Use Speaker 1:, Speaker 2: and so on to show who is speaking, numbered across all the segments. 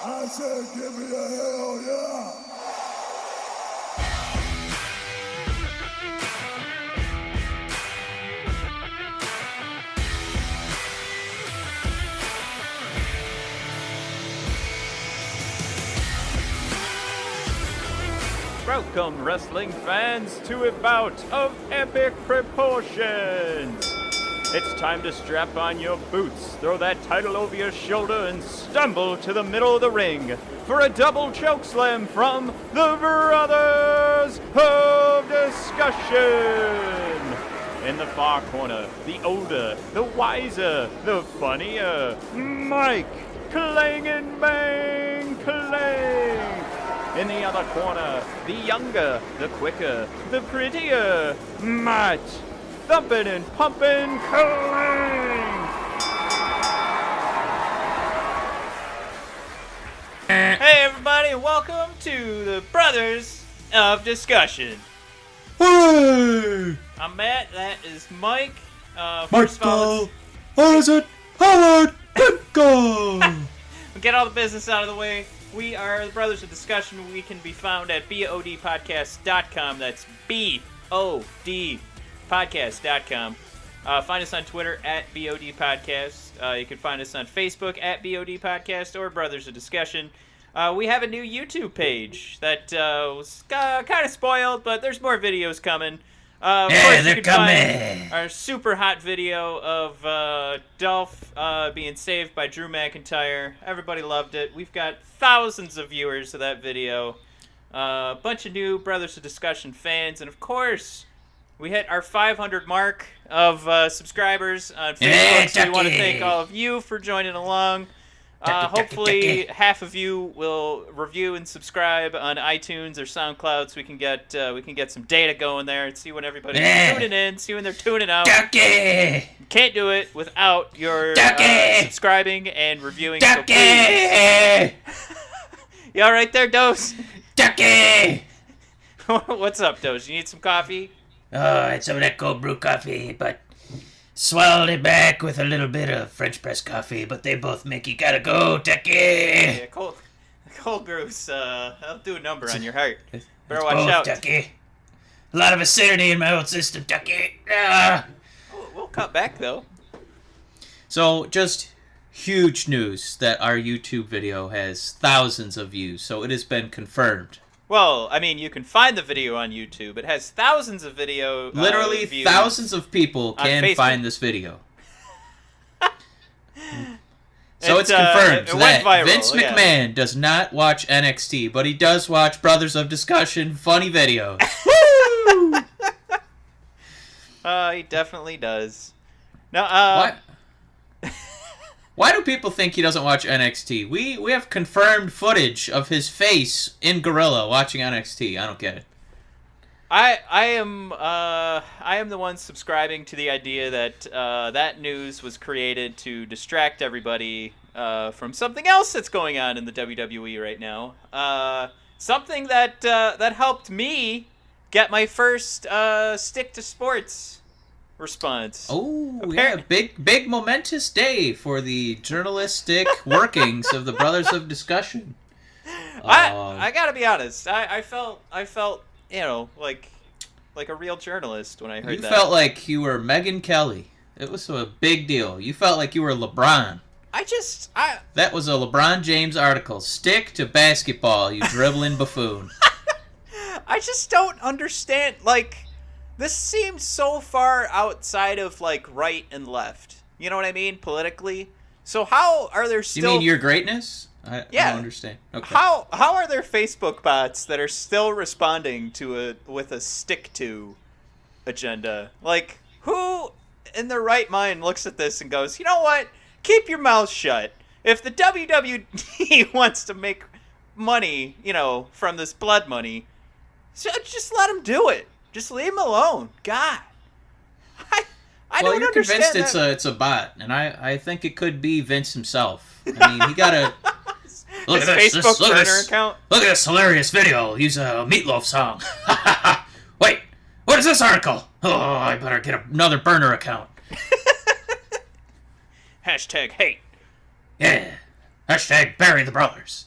Speaker 1: I said, give me a hell yeah.
Speaker 2: Welcome, wrestling fans, to a bout of epic proportions. It's time to strap on your boots, throw that title over your shoulder, and stumble to the middle of the ring for a double chokeslam from the Brothers of Discussion. In the far corner, the older, the wiser, the funnier, Mike Clang and Bang Clang. In the other corner, the younger, the quicker, the prettier, Matt Thumpin' and Pumpin' Clang. Hey everybody, welcome to the Brothers of Discussion.
Speaker 3: Hey!
Speaker 2: I'm Matt, that is Mike.
Speaker 3: Michael Isaac Howard Pinko!
Speaker 2: We'll get all the business out of the way. We are the Brothers of Discussion. We can be found at bodpodcast.com. That's bodpodcast.com. Find us on Twitter at bodpodcast. You can find us on Facebook at bodpodcast or Brothers of Discussion. We have a new YouTube page that was kind of spoiled, but there's more videos coming. Of course,
Speaker 3: they're
Speaker 2: you can
Speaker 3: coming.
Speaker 2: find our super hot video of Dolph being saved by Drew McIntyre. Everybody loved it. We've got thousands of viewers of that video. A bunch of new Brothers of Discussion fans. And, of course, we hit our 500 mark of subscribers on Facebook. So we want to thank all of you for joining along. Hopefully half of you will review and subscribe on iTunes or SoundCloud so we can get some data going there and see when everybody's tuning in, see when they're tuning out.
Speaker 3: Ducky!
Speaker 2: Can't do it without your subscribing and reviewing.
Speaker 3: Ducky!
Speaker 2: So you all right there, Dose?
Speaker 3: Ducky!
Speaker 2: What's up, Dose? You need some coffee?
Speaker 3: Oh, I had some of that cold brew coffee, but swallowed it back with a little bit of French press coffee, but they both make you gotta go, Ducky!
Speaker 2: Yeah, cold brews, that'll do a number on your heart. Better watch out.
Speaker 3: Ducky. A lot of acidity in my old system, Ducky.
Speaker 2: We'll cut back, though.
Speaker 4: So, just huge news that our YouTube video has thousands of views, so it has been confirmed.
Speaker 2: Well, I mean, you can find the video on YouTube. It has thousands of video
Speaker 4: Literally
Speaker 2: views
Speaker 4: thousands of people can find this video. So it's confirmed
Speaker 2: it went
Speaker 4: that
Speaker 2: viral,
Speaker 4: Vince
Speaker 2: yeah.
Speaker 4: McMahon does not watch NXT, but he does watch Brothers of Discussion funny videos.
Speaker 2: Woo! He definitely does. Now,
Speaker 4: Why do people think he doesn't watch NXT? We have confirmed footage of his face in Gorilla watching NXT. I don't get it.
Speaker 2: I am the one subscribing to the idea that that news was created to distract everybody from something else that's going on in the WWE right now. Something that helped me get my first stick to sports response.
Speaker 4: Oh, yeah, big momentous day for the journalistic workings of the Brothers of Discussion.
Speaker 2: I gotta be honest. I felt like a real journalist when I heard that.
Speaker 4: You felt like you were Megyn Kelly. It was a big deal. You felt like you were LeBron. That was a LeBron James article. Stick to basketball, you dribbling buffoon.
Speaker 2: I just don't understand. Like, this seems so far outside of, like, right and left. You know what I mean? Politically. So how are there still...
Speaker 4: You mean your greatness? I don't understand. Okay.
Speaker 2: How are there Facebook bots that are still responding to with a stick-to agenda? Like, who in their right mind looks at this and goes, you know what? Keep your mouth shut. If the WWE wants to make money, from this blood money, so just let them do it. Just leave him alone. God. I don't understand
Speaker 4: convinced it's a bot, and I think it could be Vince himself. I mean, he got a...
Speaker 2: Look at this Facebook burner account.
Speaker 3: Look at this hilarious video. Use a Meatloaf song. Wait, what is this article? Oh, I better get another burner account.
Speaker 2: Hashtag hate.
Speaker 3: Yeah. Hashtag bury the brawlers.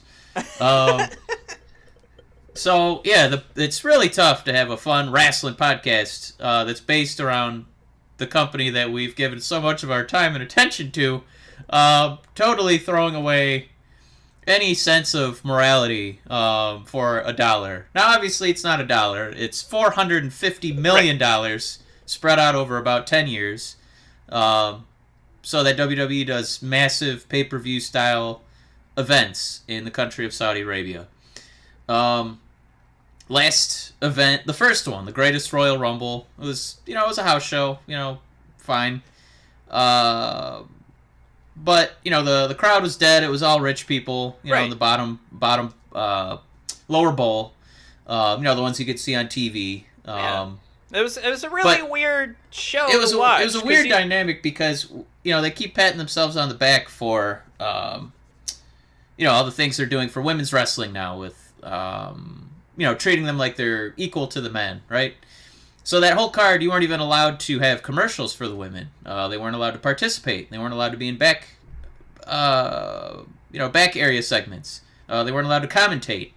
Speaker 4: So, yeah, it's really tough to have a fun wrestling podcast that's based around the company that we've given so much of our time and attention to, totally throwing away any sense of morality for $1. Now, obviously, it's not $1. It's $450 million spread out over about 10 years. So that WWE does massive pay-per-view style events in the country of Saudi Arabia. Last event, the first one, the Greatest Royal Rumble, it was a house show, fine. But, the crowd was dead. It was all rich people, in the bottom lower bowl, the ones you could see on TV.
Speaker 2: It was a really weird show to watch.
Speaker 4: It was a weird dynamic because, they keep patting themselves on the back for, all the things they're doing for women's wrestling now with, treating them like they're equal to the men, right? So that whole card, you weren't even allowed to have commercials for the women. They weren't allowed to participate. They weren't allowed to be in back area segments. They weren't allowed to commentate.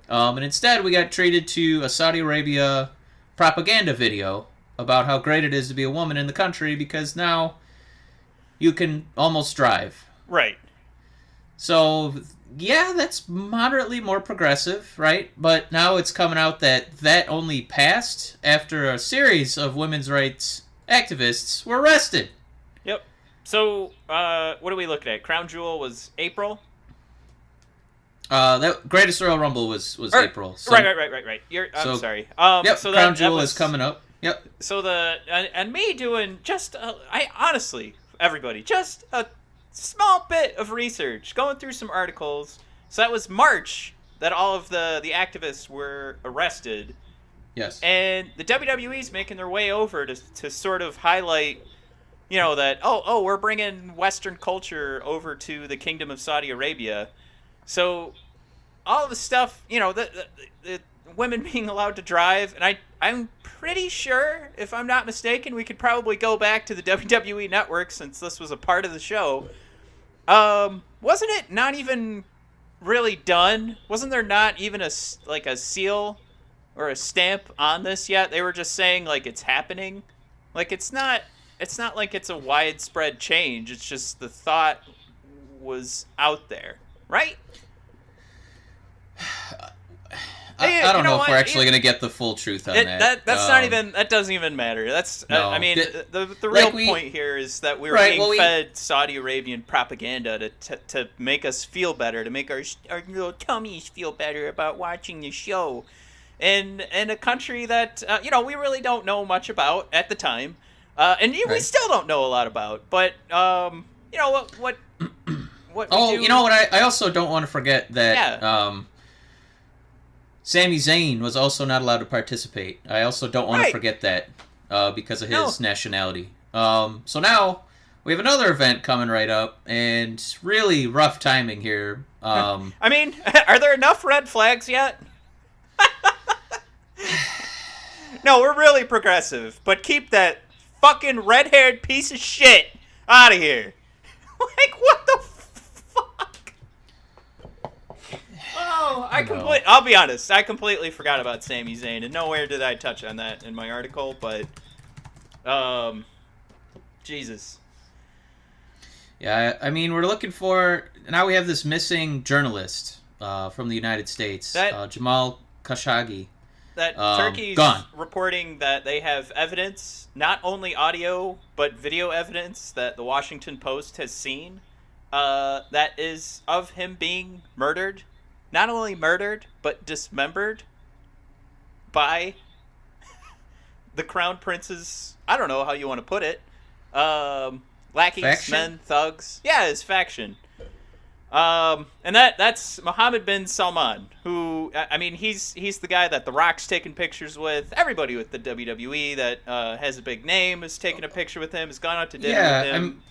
Speaker 4: And instead, we got treated to a Saudi Arabia propaganda video about how great it is to be a woman in the country because now you can almost drive.
Speaker 2: Right.
Speaker 4: So, yeah, that's moderately more progressive, right? But now it's coming out that only passed after a series of women's rights activists were arrested.
Speaker 2: Yep. So, what are we looking at? Crown Jewel was April?
Speaker 4: That Greatest Royal Rumble was April. So,
Speaker 2: right. I'm sorry.
Speaker 4: Yep,
Speaker 2: so
Speaker 4: Crown Jewel is coming up. Yep.
Speaker 2: So and me doing just, honestly, everybody, just a small bit of research, going through some articles. So that was March that all of the activists were arrested.
Speaker 4: Yes.
Speaker 2: And the WWE's making their way over to sort of highlight, that, we're bringing Western culture over to the Kingdom of Saudi Arabia. So all of the stuff, the women being allowed to drive, and I'm pretty sure, if I'm not mistaken, we could probably go back to the WWE Network since this was a part of the show. Wasn't it not even really done? Wasn't there not even a seal or a stamp on this yet? They were just saying it's happening. It's not like it's a widespread change. It's just the thought was out there, right?
Speaker 4: I don't know if we're actually going to get the full truth on that.
Speaker 2: That's not even. That doesn't even matter. That's.
Speaker 4: No.
Speaker 2: The real point here is that we were being fed Saudi Arabian propaganda to make us feel better, to make our little tummies feel better about watching the show, in a country that we really don't know much about at the time, and we still don't know a lot about. But what.
Speaker 4: I also don't want to forget that. Sami Zayn was also not allowed to participate. I also don't want to forget that because of his nationality. So now we have another event coming right up, and really rough timing here.
Speaker 2: Are there enough red flags yet? No, we're really progressive, but keep that fucking red-haired piece of shit out of here. What the fuck? Oh, I'll be honest. I completely forgot about Sami Zayn, and nowhere did I touch on that in my article. But, Jesus.
Speaker 4: Yeah, we're looking for now. We have this missing journalist from the United States, Jamal Khashoggi.
Speaker 2: That Turkey's reporting that they have evidence, not only audio but video evidence that the Washington Post has seen, that is of him being murdered. Not only murdered, but dismembered by the Crown Prince's, I don't know how you want to put it, lackeys,
Speaker 4: faction?
Speaker 2: Men, thugs. Yeah, his faction. And that's Mohammed bin Salman, who, he's the guy that The Rock's taking pictures with. Everybody with the WWE that has a big name is taking a picture with him, has gone out to dinner with him.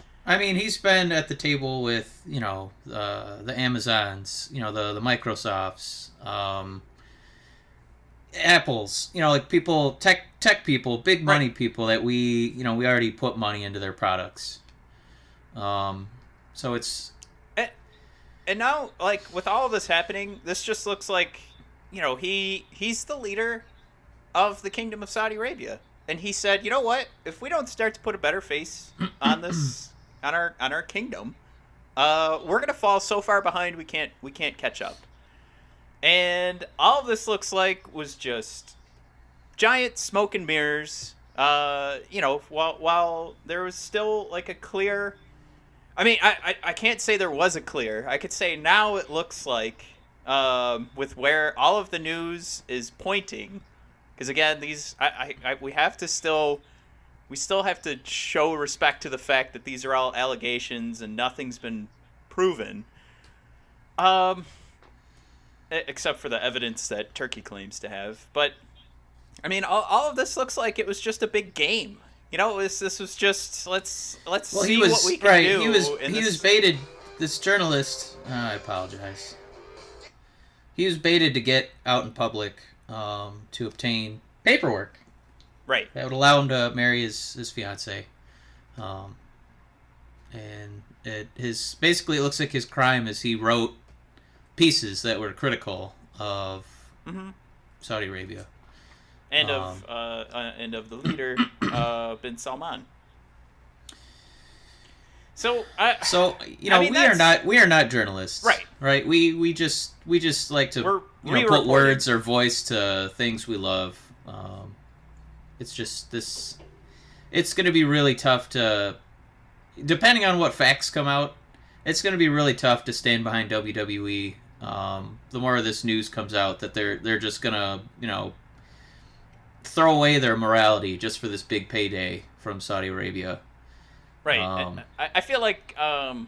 Speaker 4: He's been at the table with, the Amazons, the Microsofts, Apples, people, tech people, big money people that we already put money into their products. So it's...
Speaker 2: and now, like, with all of this happening, this just looks like, he's the leader of the Kingdom of Saudi Arabia. And he said, you know what? If we don't start to put a better face on this, on our kingdom, we're gonna fall so far behind we can't catch up. And all of this looks like was just giant smoke and mirrors. While there was still like a clear. I mean, I can't say there was a clear. I could say now it looks like, with where all of the news is pointing, because again, these we still have to show respect to the fact that these are all allegations and nothing's been proven, except for the evidence that Turkey claims to have. But I mean, all of this looks like it was just a big game. This was just let's see what we can do.
Speaker 4: He was baited. This journalist, I apologize. He was baited to get out in public to obtain paperwork.
Speaker 2: Right.
Speaker 4: That would allow him to marry his fiancée. And basically it looks like his crime is he wrote pieces that were critical of Saudi Arabia.
Speaker 2: And of the leader, bin Salman. So
Speaker 4: we are not journalists,
Speaker 2: right?
Speaker 4: Right. We just like to put words or voice to things we love. It's just this. It's going to be really tough to, depending on what facts come out, it's going to be really tough to stand behind WWE. The more of this news comes out that they're just gonna throw away their morality just for this big payday from Saudi Arabia.
Speaker 2: Right. I feel like the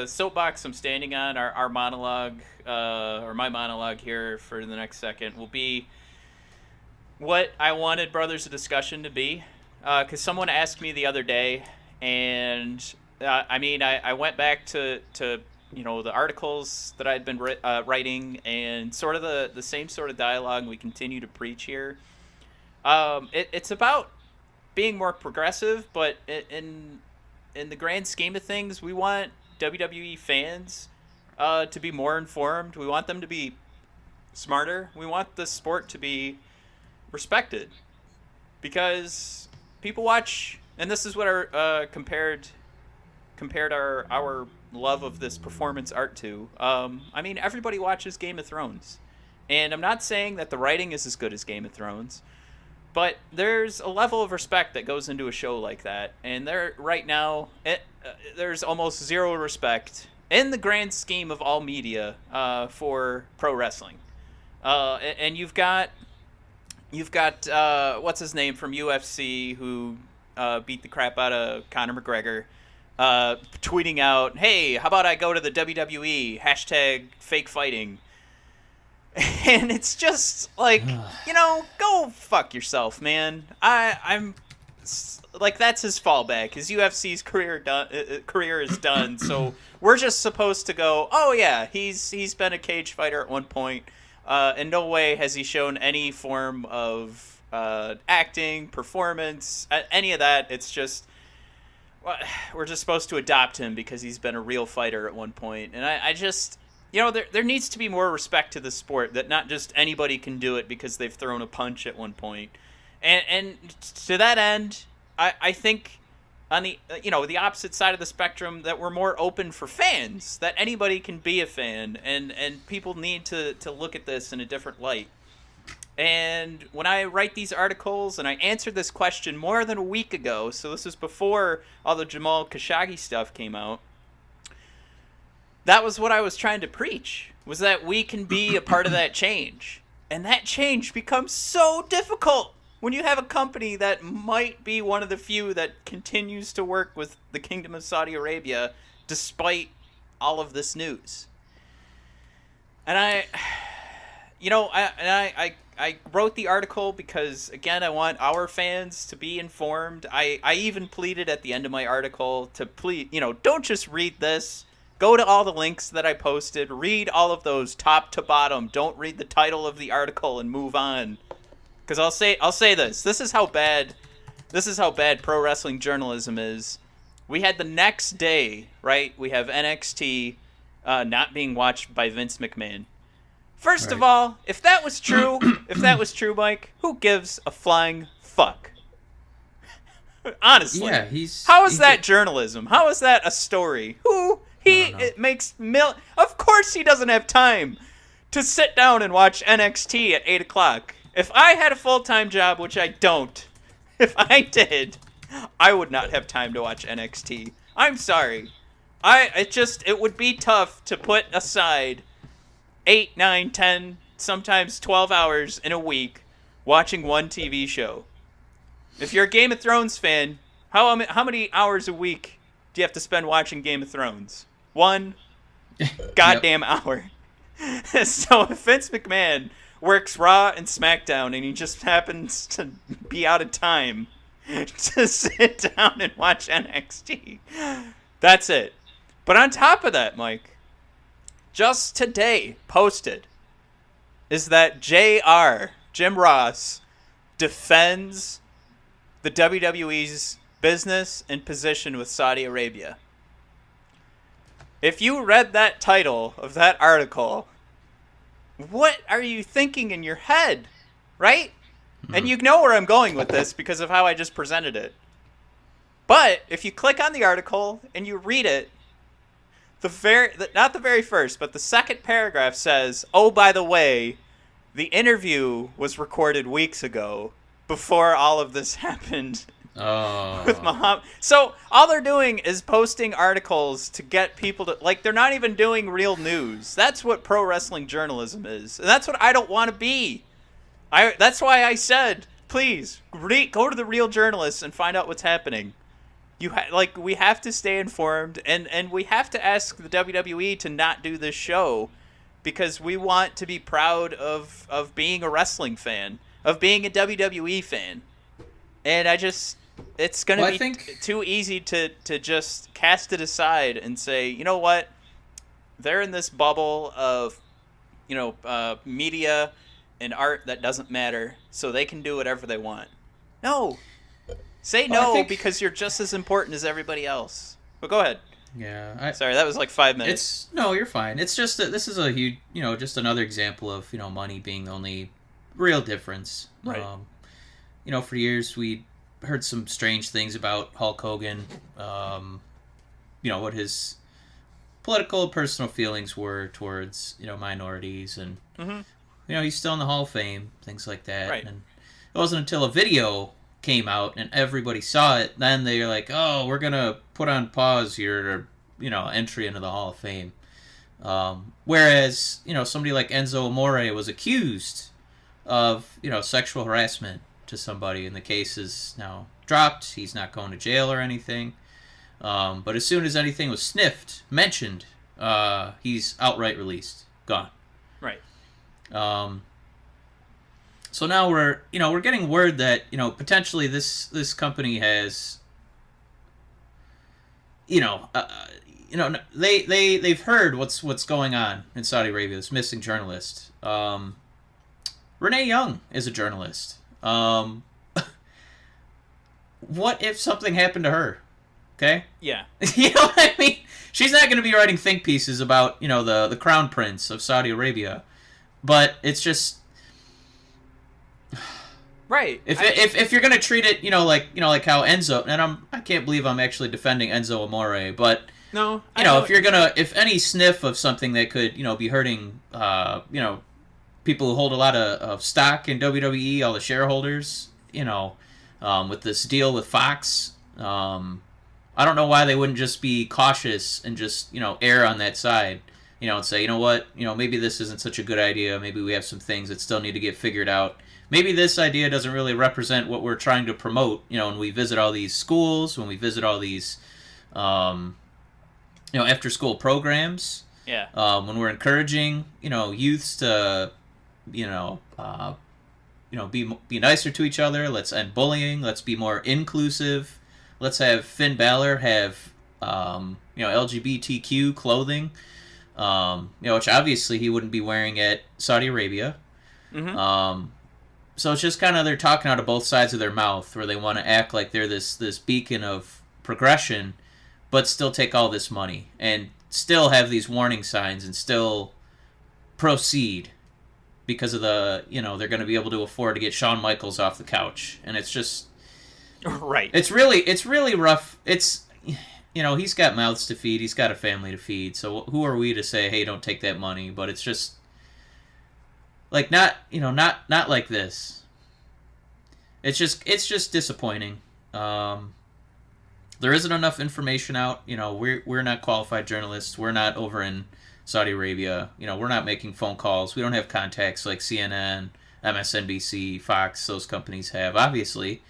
Speaker 2: soapbox I'm standing on, our monologue, or my monologue here for the next second will be what I wanted Brothers of Discussion to be. Because someone asked me the other day, and I went back to the articles that I'd been writing, and sort of the same sort of dialogue we continue to preach here. It's about being more progressive, but in the grand scheme of things, we want WWE fans to be more informed. We want them to be smarter. We want the sport to be respected, because people watch, and this is what our compared our love of this performance art to. Everybody watches Game of Thrones, and I'm not saying that the writing is as good as Game of Thrones, but there's a level of respect that goes into a show like that, and right now there's almost zero respect in the grand scheme of all media for pro wrestling. And you've got what's his name from UFC who beat the crap out of Conor McGregor, tweeting out, "Hey, how about I go to the WWE? #fake fighting." And it's just like, go fuck yourself, man. I'm like, that's his fallback. His UFC's career is done. So we're just supposed to go, oh yeah, he's been a cage fighter at one point. In no way has he shown any form of acting, performance, any of that. It's just, we're just supposed to adopt him because he's been a real fighter at one point. And I just, there needs to be more respect to the sport, that not just anybody can do it because they've thrown a punch at one point. And to that end, I think on the the opposite side of the spectrum, that we're more open for fans, that anybody can be a fan, and people need to look at this in a different light. And when I write these articles, and I answered this question more than a week ago, so this was before all the Jamal Khashoggi stuff came out, that was what I was trying to preach, was that we can be a part of that change. And that change becomes so difficult when you have a company that might be one of the few that continues to work with the Kingdom of Saudi Arabia despite all of this news. And I wrote the article because, again, I want our fans to be informed. I even pleaded at the end of my article to plead, don't just read this. Go to all the links that I posted. Read all of those top to bottom. Don't read the title of the article and move on. Because I'll say this. This is how bad pro wrestling journalism is. We had the next day, right? We have NXT not being watched by Vince McMahon. First of all, if that was true, Mike, who gives a flying fuck? Honestly,
Speaker 4: Yeah,
Speaker 2: how is that journalism? How is that a story? It makes Of course, he doesn't have time to sit down and watch NXT at 8 o'clock. If I had a full-time job, which I don't, if I did, I would not have time to watch NXT. I'm sorry. It would be tough to put aside 8, 9, 10, sometimes 12 hours in a week watching one TV show. If you're a Game of Thrones fan, how many hours a week do you have to spend watching Game of Thrones? 1 goddamn hour. So if Vince McMahon works Raw and SmackDown and he just happens to be out of time to sit down and watch NXT, that's it. But on top of that, Mike, just today posted is that Jim Ross, defends the WWE's business and position with Saudi Arabia. If you read that title of that article, what are you thinking in your head, right? And you know where I'm going with this because of how I just presented it. But if you click on the article and you read it, not the very first, but the second paragraph says, oh, by the way, the interview was recorded weeks ago before all of this happened with Muhammad. So all they're doing is posting articles to get people to, like, they're not even doing real news. That's what pro wrestling journalism is. And that's what I don't want to be. That's why I said, please, go to the real journalists and find out what's happening. We have to stay informed, and we have to ask the WWE to not do this show because we want to be proud of being a wrestling fan, of being a WWE fan. And it's going to be too easy to just cast it aside and say, you know what, they're in this bubble of, media and art that doesn't matter, so they can do whatever they want. No. Say no because you're just as important as everybody else. But go ahead.
Speaker 4: Yeah.
Speaker 2: Sorry, that was like 5 minutes.
Speaker 4: No, you're fine. It's just that this is a huge, just another example of, money being the only real difference.
Speaker 2: Right.
Speaker 4: For years we heard some strange things about Hulk Hogan, what his political, personal feelings were towards, minorities and, he's still in the Hall of Fame, things like that.
Speaker 2: Right.
Speaker 4: And it wasn't until a video came out and everybody saw it, then they're like, oh, we're gonna put on pause your entry into the Hall of Fame. Whereas somebody like Enzo Amore was accused of sexual harassment to somebody, and the case is now dropped. He's not going to jail or anything, but as soon as anything was mentioned, he's outright released, gone.
Speaker 2: Right.
Speaker 4: So now we're getting word that, potentially this company has, they've heard what's going on in Saudi Arabia, this missing journalist. Renee Young is a journalist. What if something happened to her? Okay?
Speaker 2: Yeah.
Speaker 4: You know what I mean? She's not going to be writing think pieces about, the crown prince of Saudi Arabia. But it's just...
Speaker 2: Right.
Speaker 4: If you're gonna treat it, like how Enzo, and I can't believe I'm actually defending Enzo Amore, but
Speaker 2: no,
Speaker 4: if any sniff of something that could be hurting, people who hold a lot of stock in WWE, all the shareholders, with this deal with Fox, I don't know why they wouldn't just be cautious and just err on that side, and say, what, maybe this isn't such a good idea. Maybe we have some things that still need to get figured out. Maybe this idea doesn't really represent what we're trying to promote, when we visit all these schools, when we visit all these, after-school programs.
Speaker 2: Yeah.
Speaker 4: When we're encouraging, youths to, be nicer to each other. Let's end bullying. Let's be more inclusive. Let's have Finn Balor have, LGBTQ clothing, which obviously he wouldn't be wearing at Saudi Arabia. Mm-hmm. So it's just kind of they're talking out of both sides of their mouth, where they want to act like they're this beacon of progression, but still take all this money. And still have these warning signs and still proceed because of the, they're going to be able to afford to get Shawn Michaels off the couch. And it's just...
Speaker 2: Right.
Speaker 4: It's really rough. It's, he's got mouths to feed. He's got a family to feed. So who are we to say, hey, don't take that money? But it's just, like, not like this. It's just disappointing. There isn't enough information out. We're not qualified journalists. We're not over in Saudi Arabia. We're not making phone calls. We don't have contacts like CNN, MSNBC, Fox, those companies have. Obviously,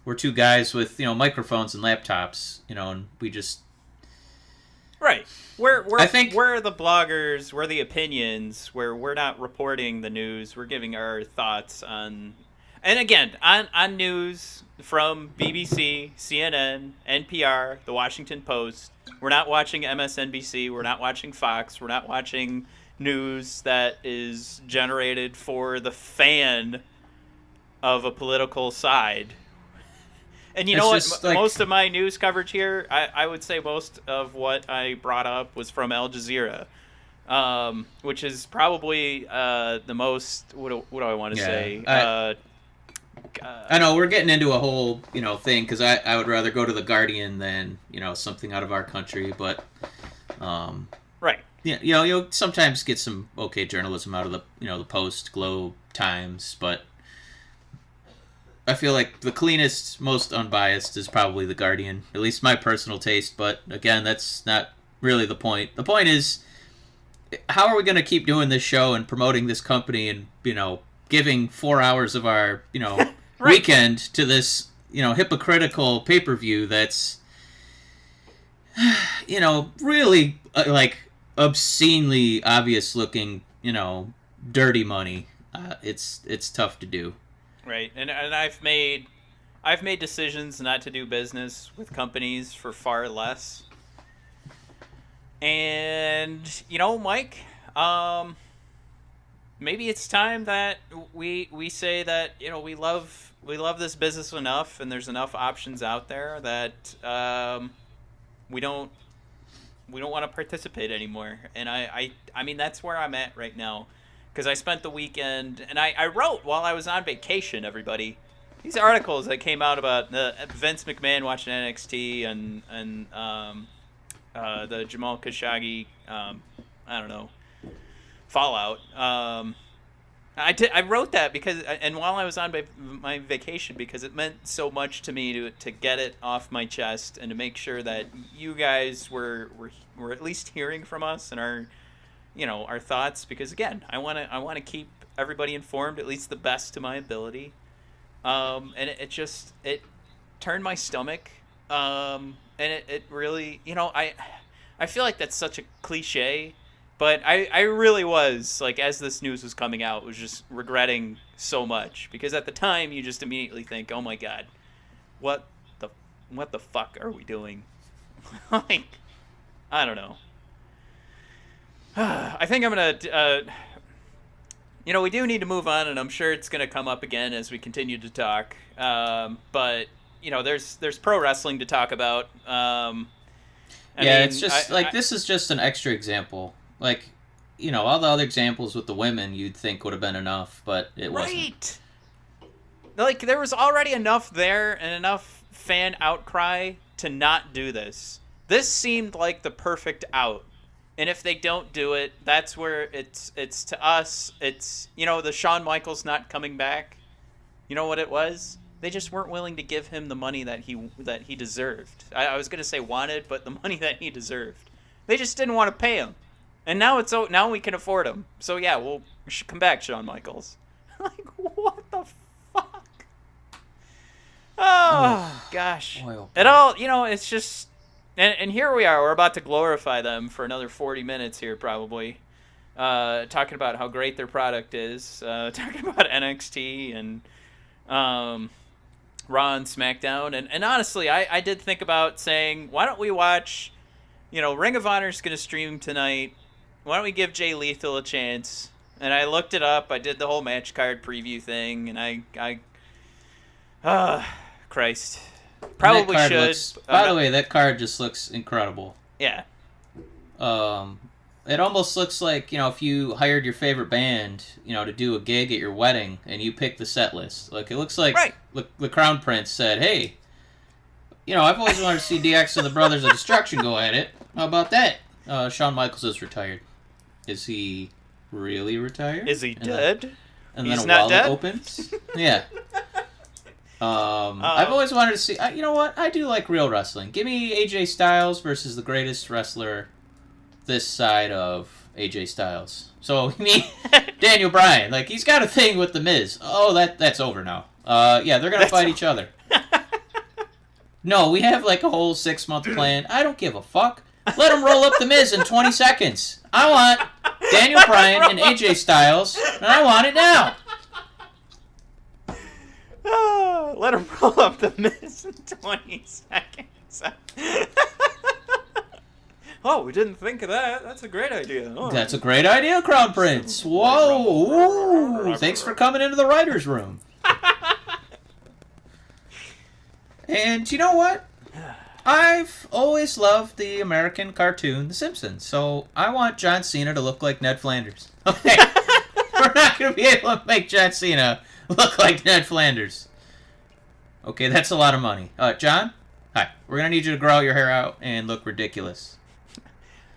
Speaker 4: we're two guys with, microphones and laptops, and we just...
Speaker 2: Right. We're the bloggers, we're the opinions, where we're not reporting the news, we're giving our thoughts on... And again, on news from BBC, CNN, NPR, The Washington Post. We're not watching MSNBC, we're not watching Fox, we're not watching news that is generated for the fan of a political side. And you know what? Most of my news coverage here, I would say most of what I brought up was from Al Jazeera, which is probably the most. What do I want to say?
Speaker 4: I know we're getting into a whole thing because I would rather go to the Guardian than something out of our country, but
Speaker 2: right.
Speaker 4: Yeah, you'll sometimes get some okay journalism out of the the Post, Globe, Times, but I feel like the cleanest, most unbiased is probably the Guardian, at least my personal taste. But again, that's not really the point. The point is, how are we going to keep doing this show and promoting this company and giving 4 hours of our right. weekend to this hypocritical pay-per-view that's really like obscenely obvious looking dirty money. It's tough to do.
Speaker 2: Right, and I've made decisions not to do business with companies for far less. And Mike, maybe it's time that we say that we love this business enough, and there's enough options out there that we don't want to participate anymore. And I mean that's where I'm at right now. Because I spent the weekend, and I wrote while I was on vacation, everybody. These articles that came out about Vince McMahon watching NXT and the Jamal Khashoggi, fallout. I wrote that because, and while I was on my vacation, because it meant so much to me to get it off my chest and to make sure that you guys were at least hearing from us and our thoughts, because again, I want to keep everybody informed, at least the best to my ability. And it turned my stomach. And it really, I feel like that's such a cliche, but I really was, like, as this news was coming out, was just regretting so much, because at the time you just immediately think, oh my God, what the fuck are we doing? Like, I don't know. I think I'm going to, we do need to move on, and I'm sure it's going to come up again as we continue to talk. But, there's pro wrestling to talk about.
Speaker 4: It's just, this is just an extra example. Like, all the other examples with the women you'd think would have been enough, but it wasn't.
Speaker 2: Right! Like, there was already enough there and enough fan outcry to not do this. This seemed like the perfect out. And if they don't do it, that's where it's to us. It's the Shawn Michaels not coming back. You know what it was? They just weren't willing to give him the money that he deserved. I was gonna say wanted, but the money that he deserved. They just didn't want to pay him. And now we can afford him. So yeah, we should come back, Shawn Michaels. Like, what the fuck? Oh gosh. It all it's just. And here we are. We're about to glorify them for another 40 minutes here, probably. Talking about how great their product is. Talking about NXT and Raw and SmackDown. And honestly, I did think about saying, why don't we watch... Ring of Honor's going to stream tonight. Why don't we give Jay Lethal a chance? And I looked it up. I did the whole match card preview thing. And Christ... Probably should.
Speaker 4: By the way, that card just looks incredible.
Speaker 2: Yeah.
Speaker 4: It almost looks like, if you hired your favorite band, to do a gig at your wedding and you pick the set list. Like, it looks like the Crown Prince said, hey, I've always wanted to see DX and the Brothers of Destruction go at it. How about that? Shawn Michaels is retired. Is he really retired?
Speaker 2: Is he dead?
Speaker 4: And
Speaker 2: He's
Speaker 4: then a
Speaker 2: not
Speaker 4: wallet
Speaker 2: dead?
Speaker 4: opens? Yeah. I've always wanted to see... you know what? I do like real wrestling. Give me AJ Styles versus the greatest wrestler this side of AJ Styles. So, me, Daniel Bryan. Like, he's got a thing with The Miz. Oh, that's over now. Yeah, they're going to fight each other. No, we have like a whole 6-month plan. I don't give a fuck. Let him roll up The Miz in 20 seconds. I want Daniel Bryan and AJ Styles, and I want it now.
Speaker 2: Oh, let him roll up The Miz in 20 seconds. Oh, we didn't think of that. That's a great idea. Oh.
Speaker 4: That's a great idea, Crown Prince. Whoa. Ooh, thanks for coming into the writer's room. And you know what? I've always loved the American cartoon, The Simpsons, so I want John Cena to look like Ned Flanders. Okay, we're not going to be able to make John Cena look like Ned Flanders. Okay, that's a lot of money. John? Hi. We're going to need you to grow your hair out and look ridiculous.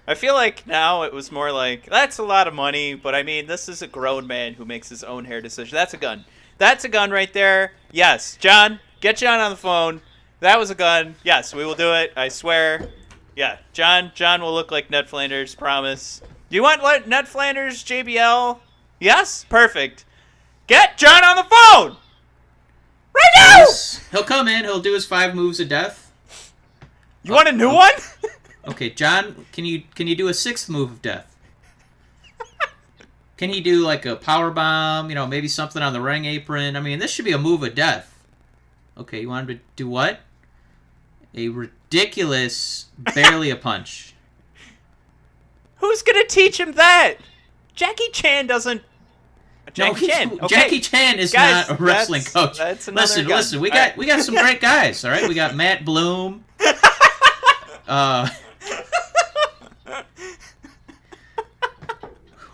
Speaker 2: I feel like now it was more like, that's a lot of money, but I mean, this is a grown man who makes his own hair decision. That's a gun. That's a gun right there. Yes, John, get John on the phone. That was a gun. Yes, we will do it. I swear. Yeah, John will look like Ned Flanders, promise. Do you want Ned Flanders, JBL? Yes? Perfect. Get John on the phone! Right now!
Speaker 4: He'll come in, he'll do his 5 moves of death.
Speaker 2: You want a new one?
Speaker 4: Okay, John, can you do a 6th move of death? Can he do like a power bomb, maybe something on the ring apron? I mean, this should be a move of death. Okay, you want him to do what? A ridiculous, barely a punch.
Speaker 2: Who's gonna teach him that? Jackie Chan doesn't. Jackie Chan. Okay.
Speaker 4: Jackie Chan is
Speaker 2: Guys,
Speaker 4: not a wrestling coach.
Speaker 2: That's another gun.
Speaker 4: Listen. We got some great guys. All right, we got Matt Bloom.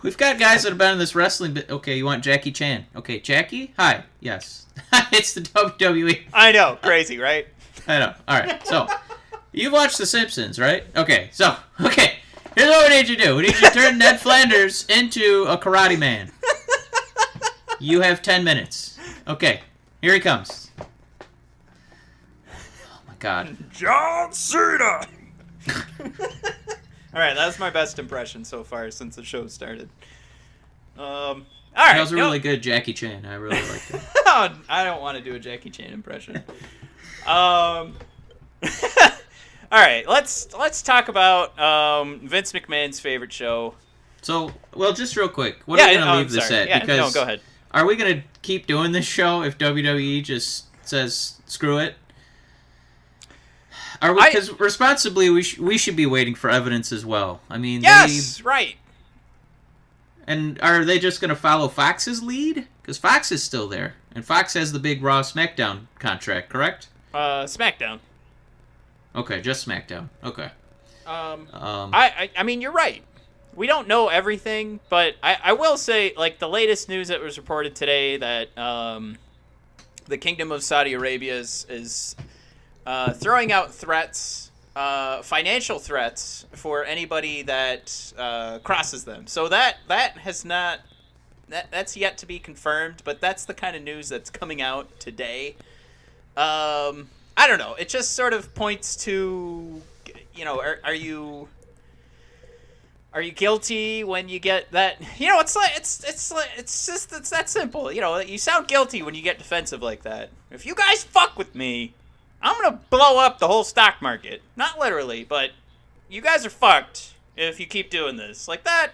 Speaker 4: We've got guys that have been in this wrestling bit. Okay, you want Jackie Chan? Okay, Jackie. Hi. Yes. It's the WWE.
Speaker 2: I know, crazy, right?
Speaker 4: I know. All right, so you've watched The Simpsons, right? Okay, here's what we need you to do. We need you to turn Ned Flanders into a karate man. You have 10 minutes. Okay, here he comes. Oh my God.
Speaker 2: John Cena. All right, that's my best impression so far since the show started. All right,
Speaker 4: that was a really good Jackie Chan. I really liked it.
Speaker 2: I don't want to do a Jackie Chan impression. All right, let's talk about Vince McMahon's favorite show.
Speaker 4: So, well, just real quick, what are we going to leave this at?
Speaker 2: Yeah,
Speaker 4: because
Speaker 2: no, go ahead.
Speaker 4: Are we going to keep doing this show if WWE just says screw it? Are we? Because responsibly, we should be waiting for evidence as well. I mean,
Speaker 2: yes, right.
Speaker 4: And are they just going to follow Fox's lead? Because Fox is still there, and Fox has the big Raw SmackDown contract, correct?
Speaker 2: SmackDown.
Speaker 4: Okay, just SmackDown. Okay.
Speaker 2: I mean, you're right. We don't know everything, but I will say, like, the latest news that was reported today that the Kingdom of Saudi Arabia is throwing out threats, financial threats for anybody that crosses them. So that has not that's yet to be confirmed, but that's the kind of news that's coming out today. I don't know. It just sort of points to, are you guilty when you get that? It's that simple. You sound guilty when you get defensive like that. If you guys fuck with me, I'm gonna blow up the whole stock market. Not literally, but you guys are fucked if you keep doing this. Like that.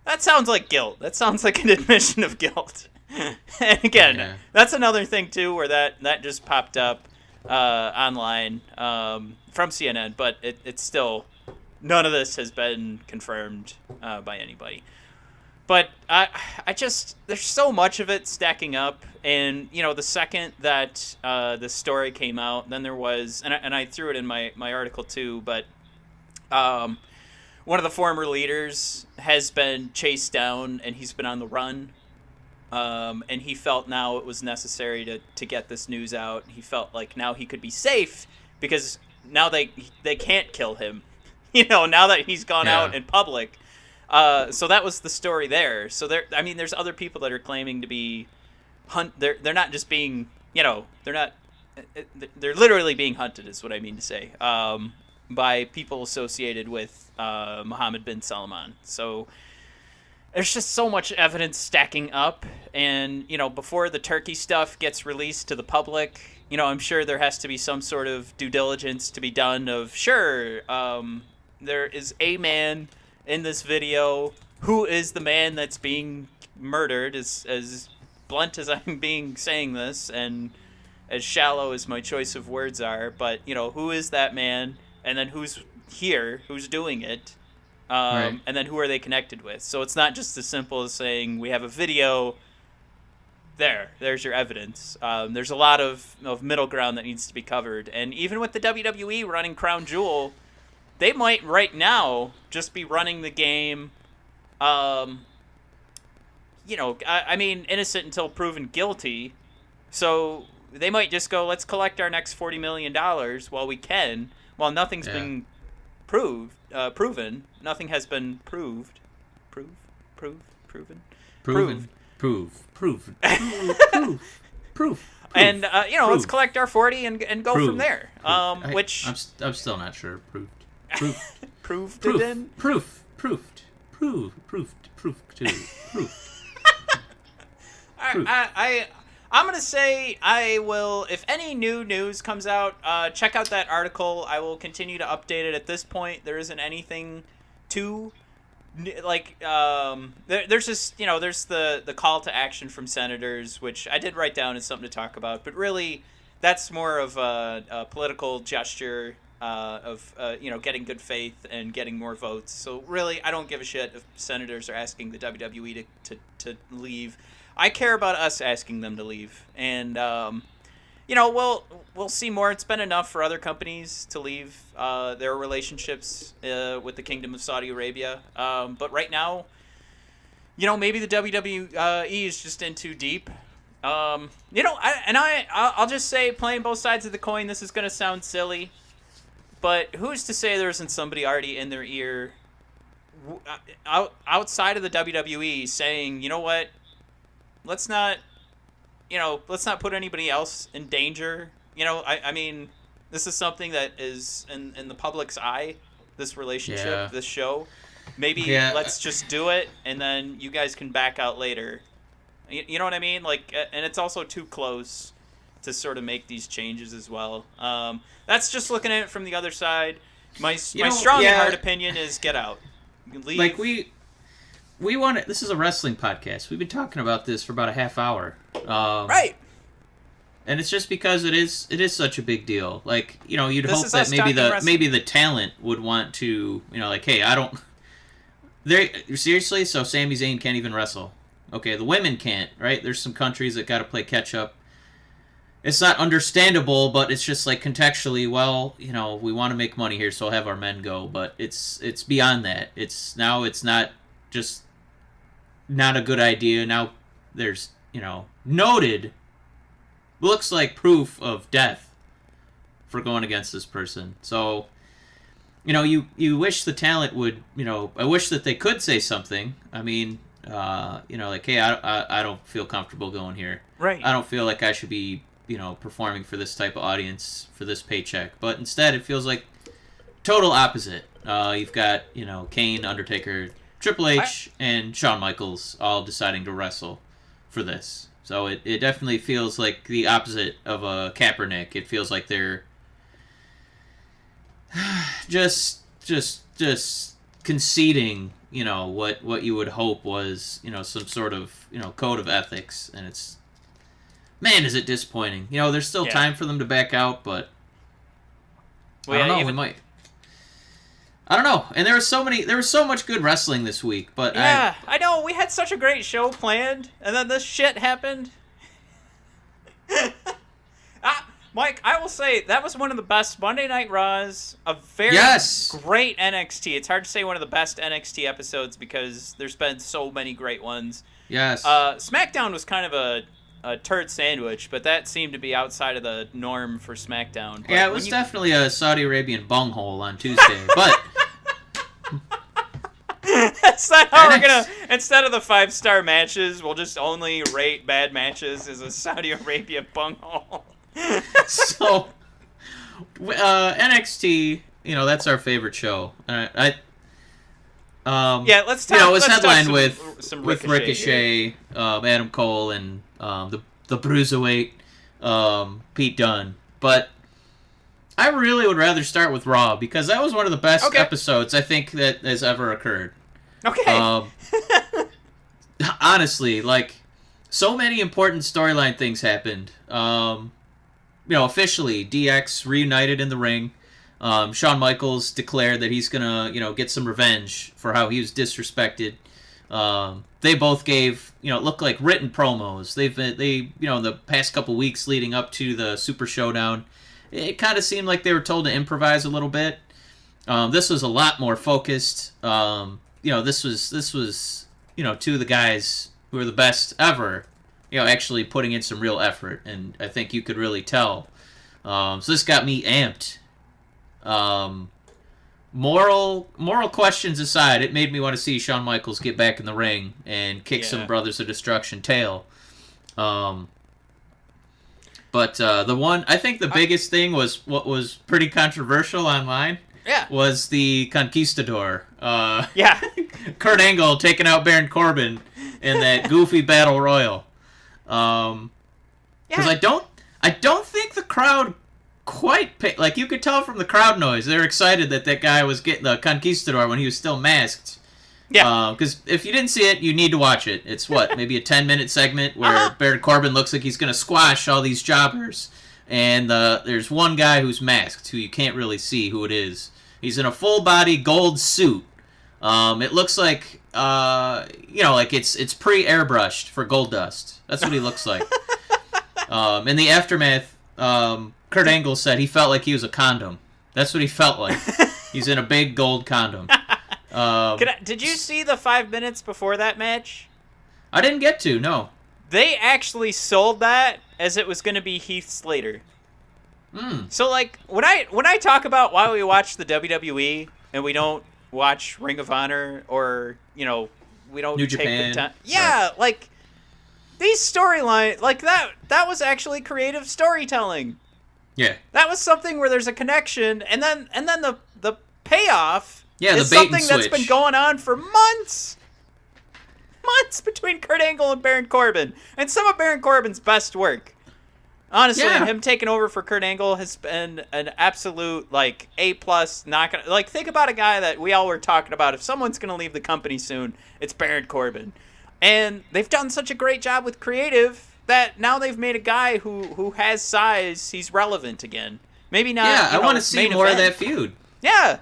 Speaker 2: That sounds like guilt. That sounds like an admission of guilt. And again, that's another thing too, where that just popped up online from CNN, but it's still, none of this has been confirmed by anybody. But I just, there's so much of it stacking up, and the second that this story came out, then there was, and I threw it in my article too, but
Speaker 5: one of the former leaders has been chased down and he's been on the run. And he felt now it was necessary to get this news out. He felt like now he could be safe because now they can't kill him. Now that he's gone out in public. So that was the story there. So there's other people that are claiming to be they're not just being, they're literally being hunted is what I mean to say. By people associated with Mohammed bin Salaman. So there's just so much evidence stacking up, and before the Turkey stuff gets released to the public, I'm sure there has to be some sort of due diligence to be done of there is a man in this video who is the man that's being murdered, as blunt as I'm saying this and as shallow as my choice of words are, but who is that man, and then who's doing it.
Speaker 4: Right.
Speaker 5: And then who are they connected with? So it's not just as simple as saying we have a video. There's your evidence. There's a lot of middle ground that needs to be covered. And even with the WWE running Crown Jewel, they might right now just be running the game, innocent until proven guilty. So they might just go, let's collect our next $40 million while nothing's been proven. Nothing has been proved. Proven. And let's collect our 40 and go from there. Which
Speaker 4: I'm still not sure. Proved.
Speaker 5: I'm going to say I will, if any new news comes out, check out that article. I will continue to update it. At this point, there isn't anything to, there's just, there's the call to action from senators, which I did write down as something to talk about. But really, that's more of a political gesture of getting good faith and getting more votes. So really, I don't give a shit if senators are asking the WWE to leave. I care about us asking them to leave, and we'll see more. It's been enough for other companies to leave their relationships with the Kingdom of Saudi Arabia. But right now, maybe the WWE is just in too deep. I'll just say, playing both sides of the coin, this is going to sound silly, but who's to say there isn't somebody already in their ear outside of the WWE saying, you know what? Let's not put anybody else in danger. This is something that is in the public's eye, this relationship, this show. Maybe let's just do it, and then you guys can back out later. You know what I mean? And it's also too close to sort of make these changes as well. That's just looking at it from the other side. My strong and hard opinion is get out. Leave.
Speaker 4: We want it. This is a wrestling podcast. We've been talking about this for about a half hour.
Speaker 5: Right.
Speaker 4: And it's just because it is such a big deal. You'd hope that maybe the talent would want to, hey, I don't. Seriously, so Sami Zayn can't even wrestle. Okay, the women can't, right? There's some countries that got to play catch up. It's not understandable, but it's just contextually, well, we want to make money here, so I'll have our men go. But it's beyond that. It's not just not a good idea. Now there's, noted, looks like proof of death for going against this person. So, you wish the talent would, I wish that they could say something. I mean, hey, I don't feel comfortable going here.
Speaker 5: Right.
Speaker 4: I don't feel like I should be, performing for this type of audience for this paycheck. But instead, it feels like total opposite. You've got, Kane, Undertaker, Triple H, and Shawn Michaels all deciding to wrestle for this. So it definitely feels like the opposite of a Kaepernick. It feels like they're just conceding, what you would hope was, some sort of, code of ethics. And it's, man, is it disappointing. There's still time for them to back out, but I don't know, we might. I don't know. And there was so much good wrestling this week, but
Speaker 5: I know, we had such a great show planned, and then this shit happened. Mike, I will say that was one of the best Monday Night Raws. A very great NXT. It's hard to say one of the best NXT episodes because there's been so many great ones.
Speaker 4: Yes.
Speaker 5: SmackDown was kind of a turd sandwich, but that seemed to be outside of the norm for SmackDown. But
Speaker 4: yeah, it was definitely a Saudi Arabian bunghole on Tuesday, but...
Speaker 5: That's not how we're gonna. Instead of the 5-star matches, we'll just only rate bad matches as a Saudi Arabia bunghole.
Speaker 4: So, NXT, that's our favorite show.
Speaker 5: Yeah, let's talk.
Speaker 4: It was
Speaker 5: let's
Speaker 4: headlined
Speaker 5: talk some
Speaker 4: with Ricochet, Adam Cole, and the Bruiserweight, Pete Dunne. But I really would rather start with Raw because that was one of the best episodes I think that has ever occurred.
Speaker 5: Okay.
Speaker 4: Honestly, so many important storyline things happened. Officially, DX reunited in the ring. Shawn Michaels declared that he's gonna, get some revenge for how he was disrespected. They both gave, it looked like written promos. In the past couple weeks leading up to the Super Showdown, it kind of seemed like they were told to improvise a little bit. This was a lot more focused. This was two of the guys who are the best ever, actually putting in some real effort, and I think you could really tell. So this got me amped. Moral questions aside, it made me want to see Shawn Michaels get back in the ring and kick some Brothers of Destruction tail. But I think the biggest thing was what was pretty controversial online.
Speaker 5: Yeah.
Speaker 4: Was the Conquistador. Kurt Angle taking out Baron Corbin in that goofy battle royal. Because I don't think the crowd quite you could tell from the crowd noise. They're excited that guy was getting the Conquistador when he was still masked.
Speaker 5: Yeah.
Speaker 4: Because if you didn't see it, you need to watch it. It's maybe a 10-minute segment where Baron Corbin looks like he's going to squash all these jobbers. And there's one guy who's masked who you can't really see who it is. He's in a full-body gold suit. It looks like, it's pre-airbrushed for Goldust. That's what he looks like. In the aftermath, Kurt Angle said he felt like he was a condom. That's what he felt like. He's in a big gold condom.
Speaker 5: Did you see the 5 minutes before that match?
Speaker 4: I didn't get to, no.
Speaker 5: They actually sold that as it was going to be Heath Slater. So, when I talk about why we watch the WWE and we don't watch Ring of Honor or, we don't
Speaker 4: New
Speaker 5: take
Speaker 4: Japan.
Speaker 5: the time. Yeah, right. These storylines, that was actually creative storytelling.
Speaker 4: Yeah.
Speaker 5: That was something where there's a connection, and then the payoff
Speaker 4: the
Speaker 5: is
Speaker 4: bait and
Speaker 5: something that's been
Speaker 4: switch.
Speaker 5: going on for months. Months between Kurt Angle and Baron Corbin. And some of Baron Corbin's best work. Honestly, him taking over for Kurt Angle has been an absolute, A+, not gonna... think about a guy that we all were talking about. If someone's going to leave the company soon, it's Baron Corbin. And they've done such a great job with creative that now they've made a guy who has size. He's relevant again. Maybe not.
Speaker 4: Yeah, I want to see more of that feud.
Speaker 5: Yeah,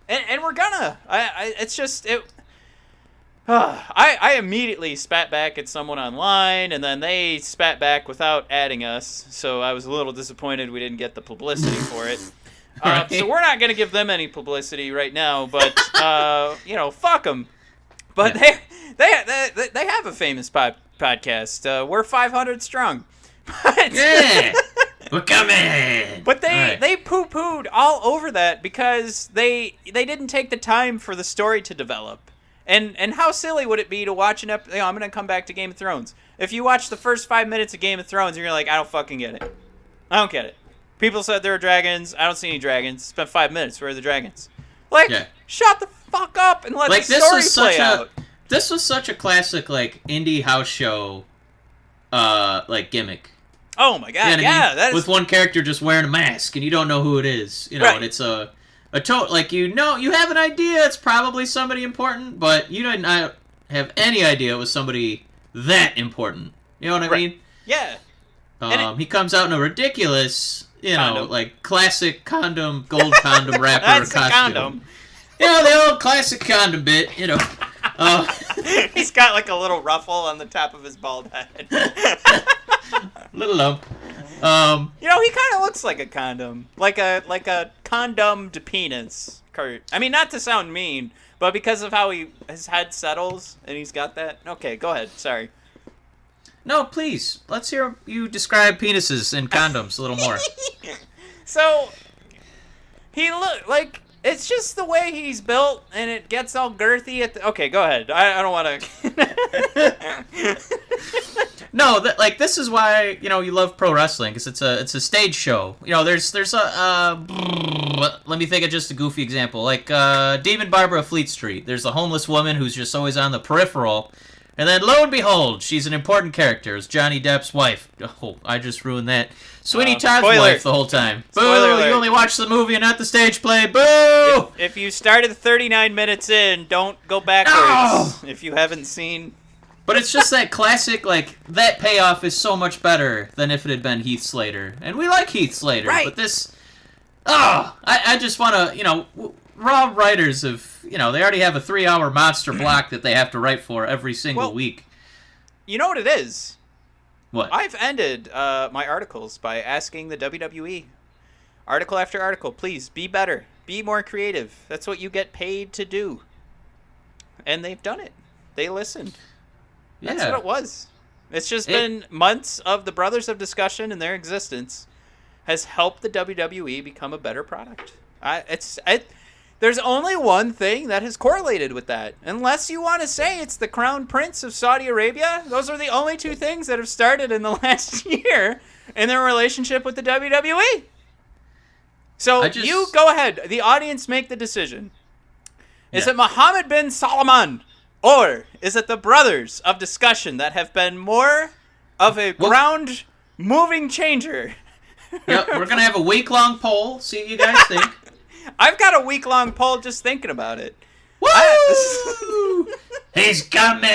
Speaker 5: and we're gonna. It's just it. I immediately spat back at someone online, and then they spat back without adding us. So I was a little disappointed we didn't get the publicity for it.
Speaker 4: Right.
Speaker 5: So we're not gonna give them any publicity right now. But fuck them. But they have a famous podcast. We're 500 strong.
Speaker 3: Yeah, we're coming.
Speaker 5: But they poo-pooed all over that because they didn't take the time for the story to develop. And how silly would it be to watch I'm going to come back to Game of Thrones. If you watch the first 5 minutes of Game of Thrones, you're like, I don't fucking get it. I don't get it. People said there were dragons. I don't see any dragons. Spent 5 minutes. Where are the dragons? Shut the fuck up and let the story play out.
Speaker 4: This was such a classic, indie house show, gimmick.
Speaker 5: Oh my god,
Speaker 4: you know
Speaker 5: yeah.
Speaker 4: I mean?
Speaker 5: That is...
Speaker 4: With one character just wearing a mask, and you don't know who it is.
Speaker 5: Right.
Speaker 4: And it's you have an idea it's probably somebody important, but you don't have any idea it was somebody that important. You know what I mean?
Speaker 5: Yeah.
Speaker 4: He comes out in a ridiculous,
Speaker 5: condom.
Speaker 4: Classic condom, gold condom wrapper
Speaker 5: That's
Speaker 4: costume.
Speaker 5: a condom.
Speaker 4: The old classic condom bit,
Speaker 5: He's got a little ruffle on the top of his bald head.
Speaker 4: Little lump.
Speaker 5: You know, he kind of looks like a condom, like a condomed penis. Kurt. I mean, not to sound mean, but because of how his head settles and he's got that. Okay, go ahead. Sorry.
Speaker 4: No, please. Let's hear you describe penises and condoms a little more.
Speaker 5: So he look like it's just the way he's built, and it gets all girthy at the. Okay, go ahead. I don't want to.
Speaker 4: No, this is why you love pro wrestling, because it's a stage show. There's a let me think of just a goofy example, like Demon Barber of Fleet Street. There's a homeless woman who's just always on the peripheral, and then lo and behold, she's an important character. It's Johnny Depp's wife. Oh, I just ruined that. Sweeney Todd's wife the whole time. Boo!
Speaker 5: Spoiler
Speaker 4: You only watch the movie and not the stage play. Boo!
Speaker 5: If you started 39 minutes in, don't go backwards. No! If you haven't seen.
Speaker 4: But it's just that classic, that payoff is so much better than if it had been Heath Slater. And we like Heath Slater,
Speaker 5: right.
Speaker 4: But this... I just want to, raw writers of, they already have a 3-hour monster block that they have to write for every single week.
Speaker 5: You know what it is?
Speaker 4: What?
Speaker 5: I've ended my articles by asking the WWE, article after article, please, be better. Be more creative. That's what you get paid to do. And they've done it. They listened. That's what it was. It's just been months of the Brothers of Discussion and their existence has helped the WWE become a better product. There's only one thing that has correlated with that. Unless you want to say it's the Crown Prince of Saudi Arabia, those are the only two things that have started in the last year in their relationship with the WWE. So you go ahead. The audience make the decision. Is it Mohammed bin Salaman? Or is it the Brothers of Discussion that have been more of a ground-moving changer?
Speaker 4: Yep, we're going to have a week-long poll. See what you guys think.
Speaker 5: I've got a week-long poll just thinking about it.
Speaker 3: Woo! He's coming!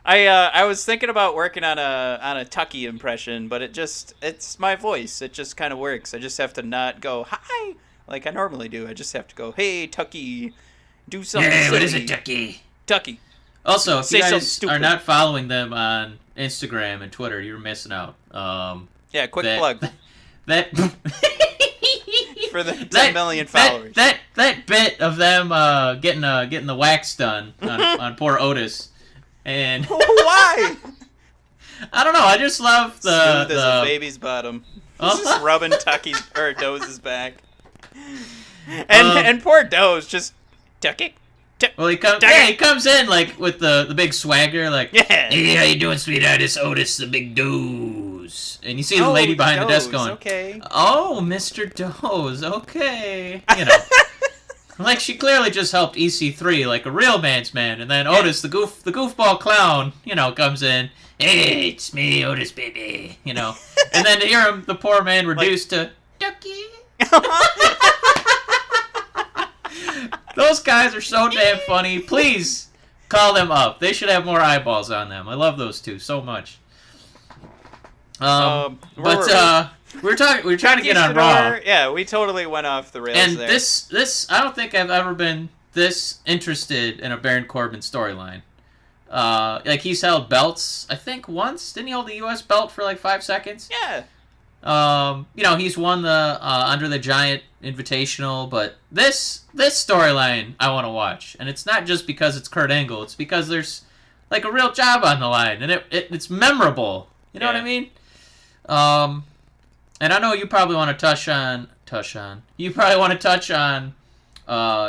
Speaker 5: I was thinking about working on a Tucky impression, but it's my voice. It just kind of works. I just have to not go, hi, like I normally do. I just have to go, hey, Tucky, do something silly.
Speaker 3: What is it, Tucky?
Speaker 5: Tucky.
Speaker 4: Also, if you guys are not following them on Instagram and Twitter, you're missing out.
Speaker 5: Yeah, quick plug.
Speaker 4: That
Speaker 5: for the 10 million followers.
Speaker 4: That bit of them getting the wax done on poor Otis, and
Speaker 5: why?
Speaker 4: I don't know. I just love
Speaker 5: smooth as a baby's bottom. Just rubbing Tucky's or Doze's back. And poor Doze just Tucky.
Speaker 4: Well, he comes in with the big swagger,
Speaker 3: hey, how you doing, sweetheart? It's Otis, the big Doze.
Speaker 4: And you see the lady behind the desk going,
Speaker 5: okay.
Speaker 4: Oh, Mr. Doze, okay. She clearly just helped EC3 like a real man's man, and then Otis, the goofball clown, comes in, hey, it's me, Otis, baby, and then to hear him, the poor man reduced to, Ducky. Those guys are so damn funny. Please call them up. They should have more eyeballs on them. I love those two so much. We were trying to get on Raw.
Speaker 5: Yeah, we totally went off the rails
Speaker 4: and
Speaker 5: there.
Speaker 4: This I don't think I've ever been this interested in a Baron Corbin storyline. He's held belts, I think once. Didn't he hold the US belt for 5 seconds?
Speaker 5: Yeah.
Speaker 4: He's won the Under the Giant Invitational, but this storyline I want to watch, and it's not just because it's Kurt Angle. It's because there's a real job on the line, and it's memorable. You know what I mean? And I know you probably want to touch on. You probably want to touch on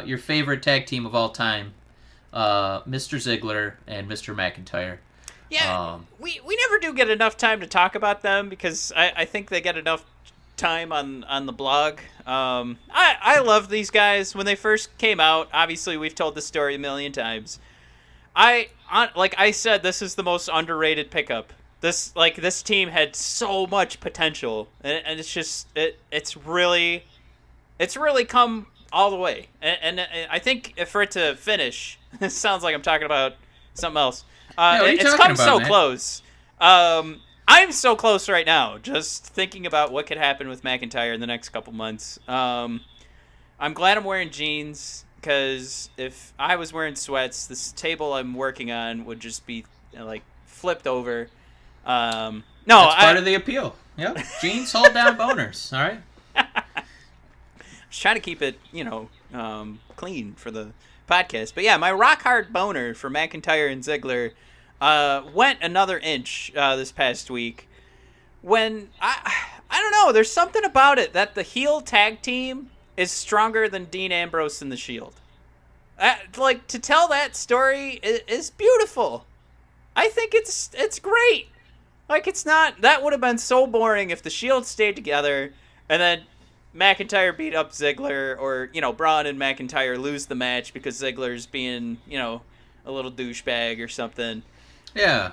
Speaker 4: your favorite tag team of all time, Mr. Ziggler and Mr. McIntyre.
Speaker 5: Yeah, we never do get enough time to talk about them because I think they get enough time on the blog. I love these guys. When they first came out, obviously we've told this story a million times. Like I said, this is the most underrated pickup. This team had so much potential, and it's just it's really come all the way. And I think for it to finish, it sounds like I'm talking about something else. It's come so close. I'm so close right now, just thinking about what could happen with McIntyre in the next couple months. I'm glad I'm wearing jeans, because if I was wearing sweats, this table I'm working on would just be flipped over. No,
Speaker 4: That's part of the appeal. Yep. Jeans hold down boners. All right.
Speaker 5: I was trying to keep it, clean for the podcast. But yeah, my rock hard boner for McIntyre and Ziggler went another inch this past week. When I don't know, there's something about it that the heel tag team is stronger than Dean Ambrose and the Shield. To tell that story is beautiful. I think it's great. It's not, that would have been so boring if the Shield stayed together and then McIntyre beat up Ziggler, or, Braun and McIntyre lose the match because Ziggler's being, a little douchebag or something.
Speaker 4: Yeah.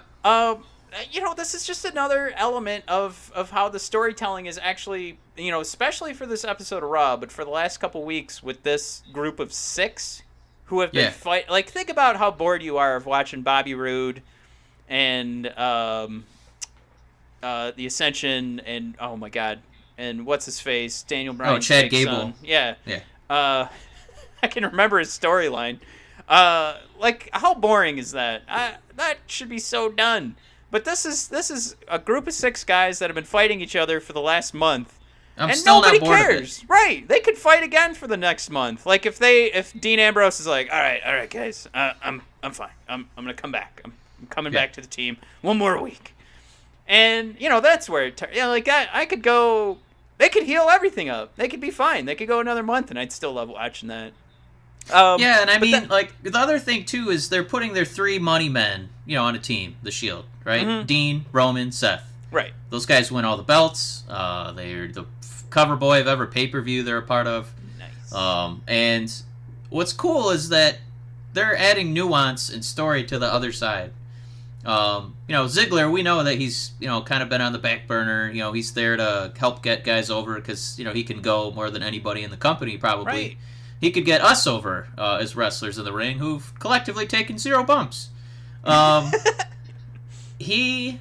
Speaker 5: This is just another element of how the storytelling is actually, especially for this episode of Raw, but for the last couple weeks with this group of 6 who have been think about how bored you are of watching Bobby Roode and the Ascension and, oh my God, and what's his face, Daniel Bryan.
Speaker 4: Oh, Chad Gable.
Speaker 5: Yeah.
Speaker 4: Yeah.
Speaker 5: I can remember his storyline. How boring is that? That should be so done. But this is a group of 6 guys that have been fighting each other for the last month. And
Speaker 4: still
Speaker 5: nobody
Speaker 4: not bored
Speaker 5: cares.
Speaker 4: of it.
Speaker 5: Right. They could fight again for the next month. If Dean Ambrose is like, all right, guys, I'm fine. I'm gonna come back. I'm coming back to the team one more week. And that's where I could go. They could heal everything up. They could be fine. They could go another month, and I'd still love watching that.
Speaker 4: And the other thing too is they're putting their 3 money men, on a team, the Shield, right?
Speaker 5: Mm-hmm.
Speaker 4: Dean, Roman, Seth.
Speaker 5: Right.
Speaker 4: Those guys win all the belts. They're the cover boy of every pay-per-view they're a part of.
Speaker 5: Nice.
Speaker 4: And what's cool is that they're adding nuance and story to the other side. Ziggler, we know that he's, kind of been on the back burner. He's there to help get guys over because, he can go more than anybody in the company, probably.
Speaker 5: Right.
Speaker 4: He could get us over as wrestlers in the ring who've collectively taken 0 bumps. He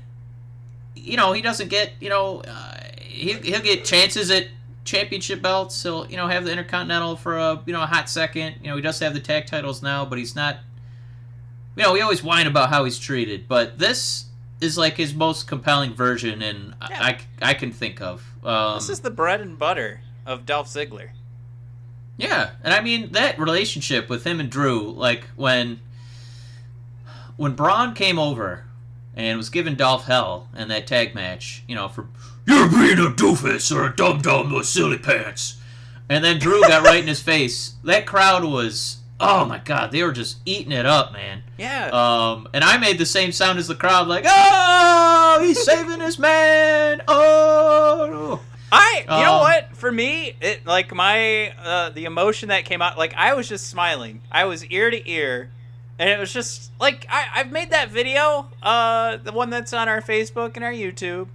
Speaker 4: doesn't get, he'll get chances at championship belts. He'll, have the Intercontinental for a hot second. He does have the tag titles now, but he's not. We always whine about how he's treated, but this is like his most compelling version, and I can think of.
Speaker 5: This is the bread and butter of Dolph Ziggler.
Speaker 4: Yeah, and I mean that relationship with him and Drew, like when Braun came over and was giving Dolph hell in that tag match, for you're being a doofus or a dum-dum or silly pants, and then Drew got right in his face. That crowd was, oh my God, they were just eating it up, man.
Speaker 5: Yeah.
Speaker 4: And I made the same sound as the crowd, like, oh, he's saving his man. Oh.
Speaker 5: You know what? For me, it the emotion that came out, I was just smiling. I was ear to ear, and it was just I've made that video, the one that's on our Facebook and our YouTube.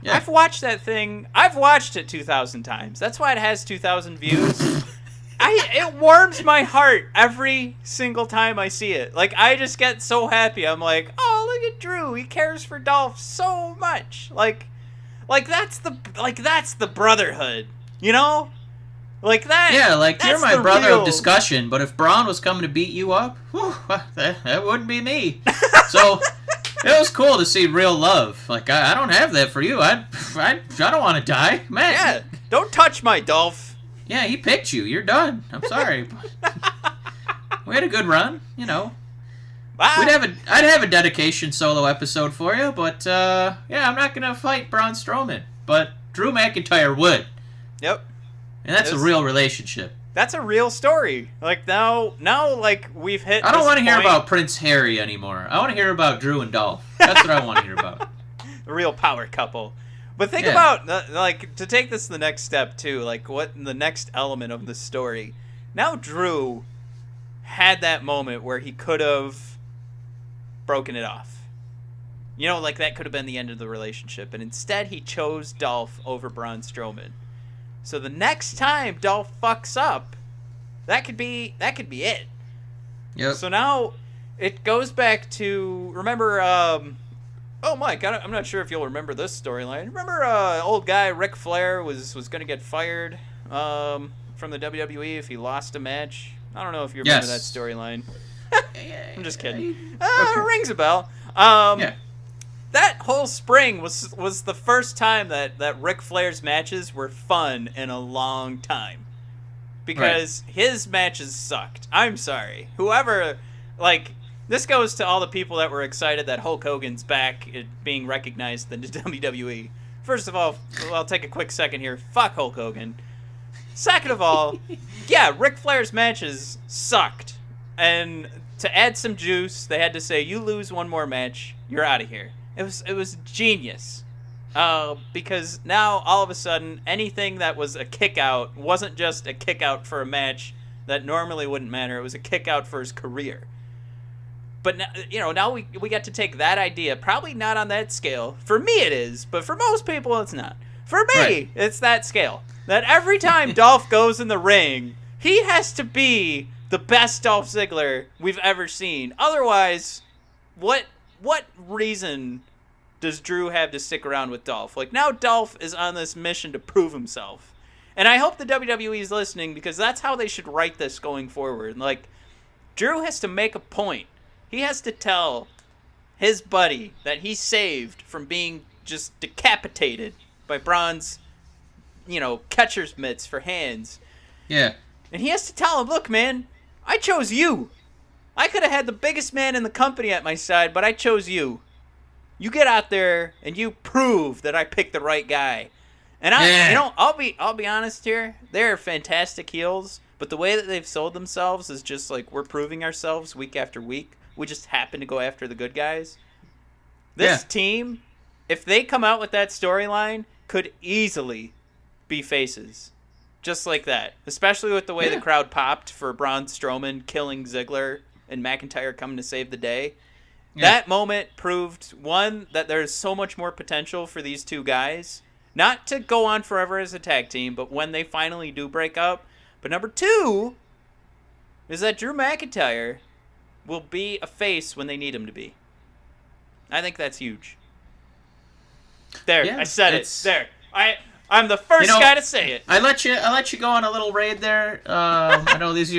Speaker 5: Yeah. I've watched that thing. I've watched it 2,000 times. That's why it has 2,000 views. It warms my heart every single time I see it. I just get so happy. I'm like, oh, look at Drew. He cares for Dolph so much. That's the brotherhood, that.
Speaker 4: Yeah, you're my brother of discussion, but if Braun was coming to beat you up, whew, that wouldn't be me. So it was cool to see real love. I don't have that for you. I don't want to die, man.
Speaker 5: Yeah, don't touch my Dolph.
Speaker 4: Yeah, he picked you. You're done. I'm sorry. We had a good run, Wow. I'd have a dedication solo episode for you, but I'm not gonna fight Braun Strowman, but Drew McIntyre would.
Speaker 5: Yep.
Speaker 4: And that's a real relationship.
Speaker 5: That's a real story. Now we've hit.
Speaker 4: I don't want to hear about Prince Harry anymore. I want to hear about Drew and Dolph. That's what I want to hear about.
Speaker 5: A real power couple. But think about to take this to the next step too. What the next element of the story. Now Drew had that moment where he could have broken it off. That could have been the end of the relationship, and instead he chose Dolph over Braun Strowman. So the next time Dolph fucks up, that could be it.
Speaker 4: Yep.
Speaker 5: So now it goes back to, remember, oh Mike, I'm not sure if you'll remember this storyline. Remember old guy Ric Flair was going to get fired from the WWE if he lost a match? I don't know if you remember that storyline. I'm just kidding. Rings a bell. that whole spring was the first time that Ric Flair's matches were fun in a long time. Because his matches sucked. I'm sorry. Whoever, this goes to all the people that were excited that Hulk Hogan's back being recognized in the WWE. First of all, I'll take a quick second here. Fuck Hulk Hogan. Second of all, yeah, Ric Flair's matches sucked. And to add some juice, they had to say, you lose one more match, you're out of here. It was genius. Because now, all of a sudden, anything that was a kick-out wasn't just a kick-out for a match that normally wouldn't matter. It was a kick-out for his career. But, now we got to take that idea, probably not on that scale. For me it is, but for most people it's not. For me, It's that scale. That every time Dolph goes in the ring, he has to be the best Dolph Ziggler we've ever seen. Otherwise, what reason does Drew have to stick around with Dolph? Now Dolph is on this mission to prove himself. And I hope the WWE is listening, because that's how they should write this going forward. Drew has to make a point. He has to tell his buddy that he saved from being just decapitated by Braun's, catcher's mitts for hands.
Speaker 4: Yeah.
Speaker 5: And he has to tell him, look, man, I chose you. I could have had the biggest man in the company at my side, but I chose you. You get out there and you prove that I picked the right guy. And I'll be honest here, they're fantastic heels, but the way that they've sold themselves is just we're proving ourselves week after week. We just happen to go after the good guys. This team, if they come out with that storyline, could easily be faces. Just like that. Especially with the way the crowd popped for Braun Strowman killing Ziggler and McIntyre coming to save the day. Yeah. That moment proved, one, that there's so much more potential for these two guys. Not to go on forever as a tag team, but when they finally do break up. But number two is that Drew McIntyre will be a face when they need him to be. I think that's huge. There, I said it. There. I'm the first guy to say it.
Speaker 4: I let you go on a little raid there. I know these are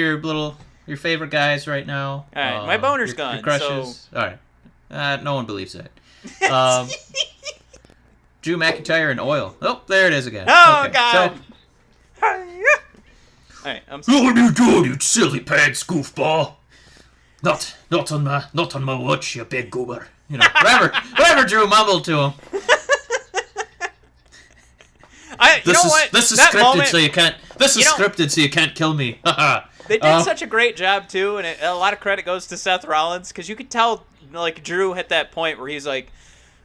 Speaker 4: your favorite guys right now.
Speaker 5: All right, my boner's gone.
Speaker 4: Your crushes.
Speaker 5: So...
Speaker 4: All right. No one believes that. Drew McIntyre and oil. Oh, there it is again.
Speaker 5: Oh,
Speaker 4: okay,
Speaker 5: God.
Speaker 4: So...
Speaker 5: All right, I'm sorry.
Speaker 3: What are you doing, you silly pants goofball? Not on my watch, you big goober.
Speaker 4: Whatever Drew mumbled to him.
Speaker 3: This is scripted, so you can't. This is scripted, so you can't kill me.
Speaker 5: They did such a great job too, and a lot of credit goes to Seth Rollins, because you could tell, Drew hit that point where he's like,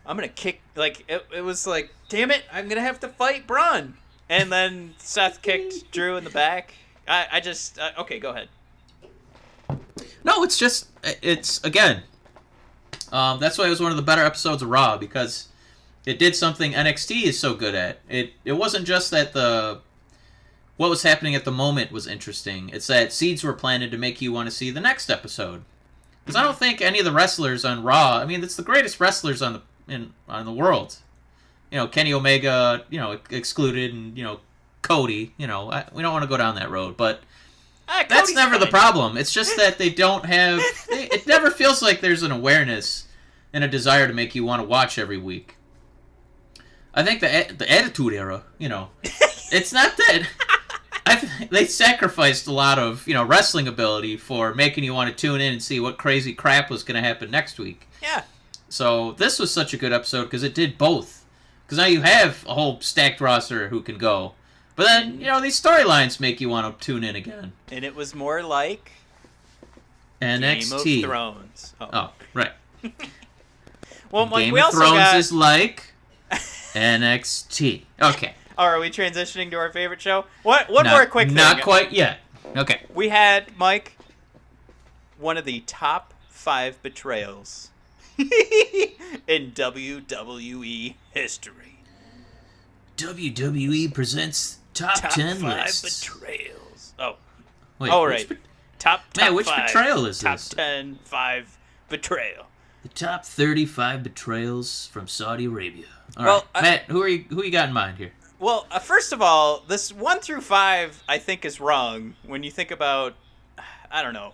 Speaker 5: "I'm gonna kick." It was like, "Damn it, I'm gonna have to fight Braun," and then Seth kicked Drew in the back. Okay, go ahead.
Speaker 4: No, it's again. That's why it was one of the better episodes of Raw, because it did something NXT is so good at. It wasn't just that what was happening at the moment was interesting. It's that seeds were planted to make you want to see the next episode. Because I don't think any of the wrestlers on Raw. I mean, it's the greatest wrestlers on the world. Kenny Omega, excluded, and Cody. We don't want to go down that road, but. That's never the problem. It's just that they don't have... It never feels like there's an awareness and a desire to make you want to watch every week. I think the Attitude Era, it's not that... they sacrificed a lot of, wrestling ability for making you want to tune in and see what crazy crap was going to happen next week.
Speaker 5: Yeah.
Speaker 4: So this was such a good episode because it did both. Because now you have a whole stacked roster who can go. But then, these storylines make you want to tune in again.
Speaker 5: And it was more like
Speaker 4: NXT.
Speaker 5: Game of Thrones.
Speaker 4: Oh right.
Speaker 5: Well,
Speaker 4: Game
Speaker 5: we
Speaker 4: of
Speaker 5: also
Speaker 4: Thrones
Speaker 5: got...
Speaker 4: is like NXT. Okay.
Speaker 5: Oh, are we transitioning to our favorite show? One more quick thing.
Speaker 4: Not quite yet. Okay.
Speaker 5: We had, Mike, one of the top 5 betrayals in WWE history.
Speaker 3: WWE presents Top 10
Speaker 5: 5
Speaker 3: lists.
Speaker 5: betrayals. Oh.
Speaker 4: Wait,
Speaker 5: right. Top
Speaker 4: which
Speaker 5: 5.
Speaker 4: betrayal is
Speaker 5: top
Speaker 4: this?
Speaker 5: Top 10, 5 betrayal.
Speaker 3: The top 35 betrayals from Saudi Arabia.
Speaker 4: All right. Matt, who you got in mind here?
Speaker 5: Well, first of all, this 1 through 5 I think is wrong when you think about, I don't know.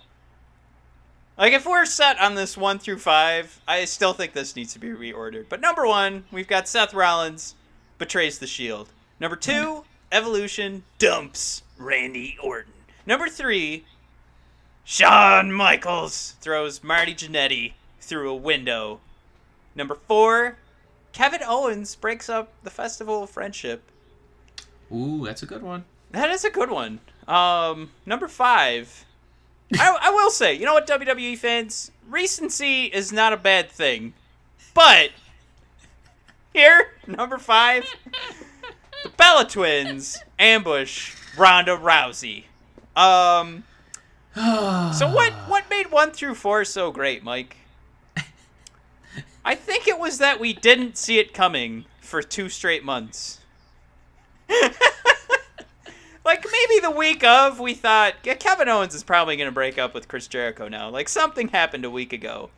Speaker 5: Like, if we're set on this 1 through 5, I still think this needs to be reordered. But number 1, we've got Seth Rollins betrays the Shield. Number 2, Evolution dumps Randy Orton. Number 3, Shawn Michaels throws Marty Jannetty through a window. Number 4, Kevin Owens breaks up the Festival of Friendship.
Speaker 4: Ooh, that's a good one.
Speaker 5: That is a good one. Number 5, I will say, you know what, WWE fans? Recency is not a bad thing. But, here, number 5, the Bella Twins ambush Ronda Rousey. So what made 1 through 4 so great, Mike? I think it was that we didn't see it coming for 2 straight months. Like, maybe the week of, we thought, yeah, Kevin Owens is probably going to break up with Chris Jericho now. Like, something happened a week ago.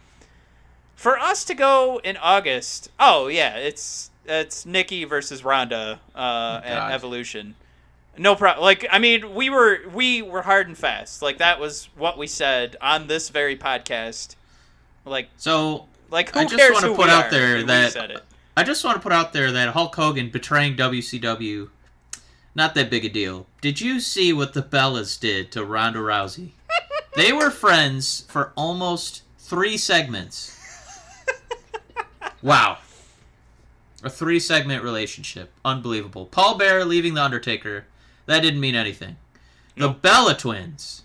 Speaker 5: For us to go in August, oh, yeah, it's Nikki versus Ronda and Evolution. No problem. Like, I mean, we were hard and fast. Like, that was what we said on this very podcast. Like,
Speaker 4: so,
Speaker 5: like, who
Speaker 4: I just
Speaker 5: cares
Speaker 4: want to
Speaker 5: who
Speaker 4: put
Speaker 5: we
Speaker 4: out
Speaker 5: are
Speaker 4: there
Speaker 5: when
Speaker 4: that
Speaker 5: we said it?
Speaker 4: I just want to put out there that Hulk Hogan betraying WCW, not that big a deal. Did you see what the Bellas did to Ronda Rousey? They were friends for almost 3 segments. Wow. A 3-segment relationship. Unbelievable. Paul Bearer leaving The Undertaker. That didn't mean anything. The Bella Twins.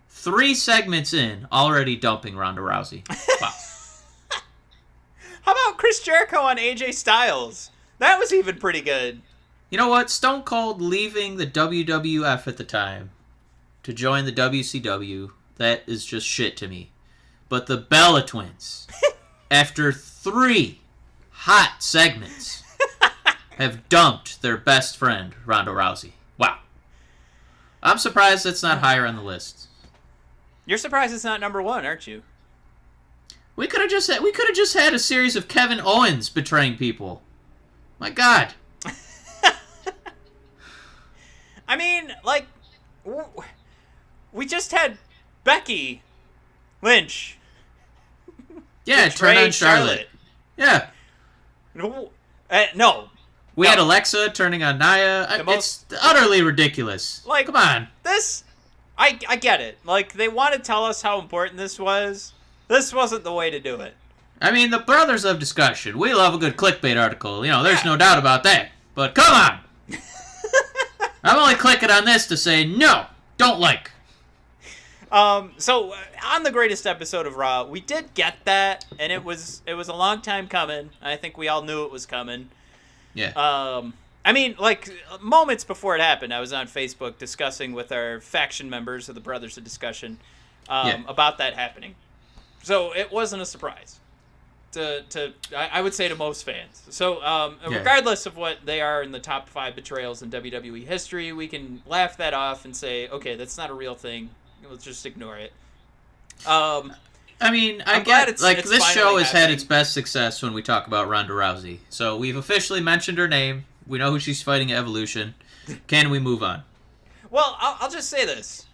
Speaker 4: 3 segments in, already dumping Ronda Rousey. Wow.
Speaker 5: How about Chris Jericho on AJ Styles? That was even pretty good.
Speaker 4: You know what? Stone Cold leaving the WWF at the time to join the WCW, that is just shit to me. But the Bella Twins, after 3 hot segments, have dumped their best friend, Ronda Rousey. Wow. I'm surprised that's not higher on the list.
Speaker 5: You're surprised it's not number 1, aren't you?
Speaker 4: We could have just had a series of Kevin Owens betraying people. My God.
Speaker 5: I mean, like, we just had Becky Lynch.
Speaker 4: Yeah, turn on Charlotte. Yeah.
Speaker 5: No.
Speaker 4: We had Alexa turning on Nia. It's utterly ridiculous.
Speaker 5: Like,
Speaker 4: come on.
Speaker 5: This, I get it. Like, they want to tell us how important this was. This wasn't the way to do it.
Speaker 4: I mean, the brothers of discussion. We love a good clickbait article. You know, there's no doubt about that. But come on. I'm only clicking on this to say no, don't like.
Speaker 5: So on the greatest episode of Raw, we did get that, and it was a long time coming. I think we all knew it was coming.
Speaker 4: Yeah.
Speaker 5: I mean, like, moments before it happened, I was on Facebook discussing with our faction members of the Brothers of Discussion about that happening. So it wasn't a surprise. I would say to most fans. So regardless of what they are in the top 5 betrayals in WWE history, we can laugh that off and say, okay, that's not a real thing. Let's just ignore it.
Speaker 4: I mean, I get it. Like, this show has had its best success when we talk about Ronda Rousey. So we've officially mentioned her name. We know who she's fighting at Evolution. Can we move on?
Speaker 5: Well, I'll just say this.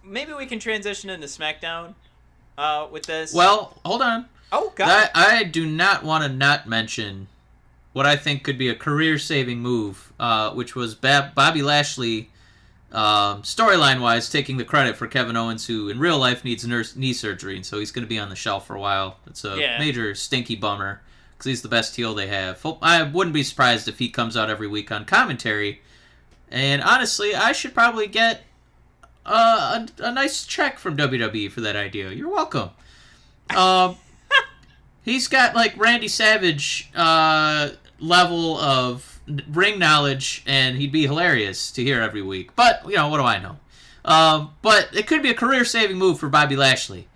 Speaker 5: Maybe we can transition into SmackDown with this?
Speaker 4: Well, hold on.
Speaker 5: Oh, God.
Speaker 4: I do not want to not mention what I think could be a career-saving move, which was Bobby Lashley, storyline-wise, taking the credit for Kevin Owens, who in real life needs knee surgery, and so he's going to be on the shelf for a while. It's a major stinky bummer, because he's the best heel they have. I wouldn't be surprised if he comes out every week on commentary, and honestly, I should probably get a nice check from WWE for that idea. You're welcome. He's got, like, Randy Savage level of ring knowledge, and he'd be hilarious to hear every week. But, you know, what do I know? But it could be a career-saving move for Bobby Lashley.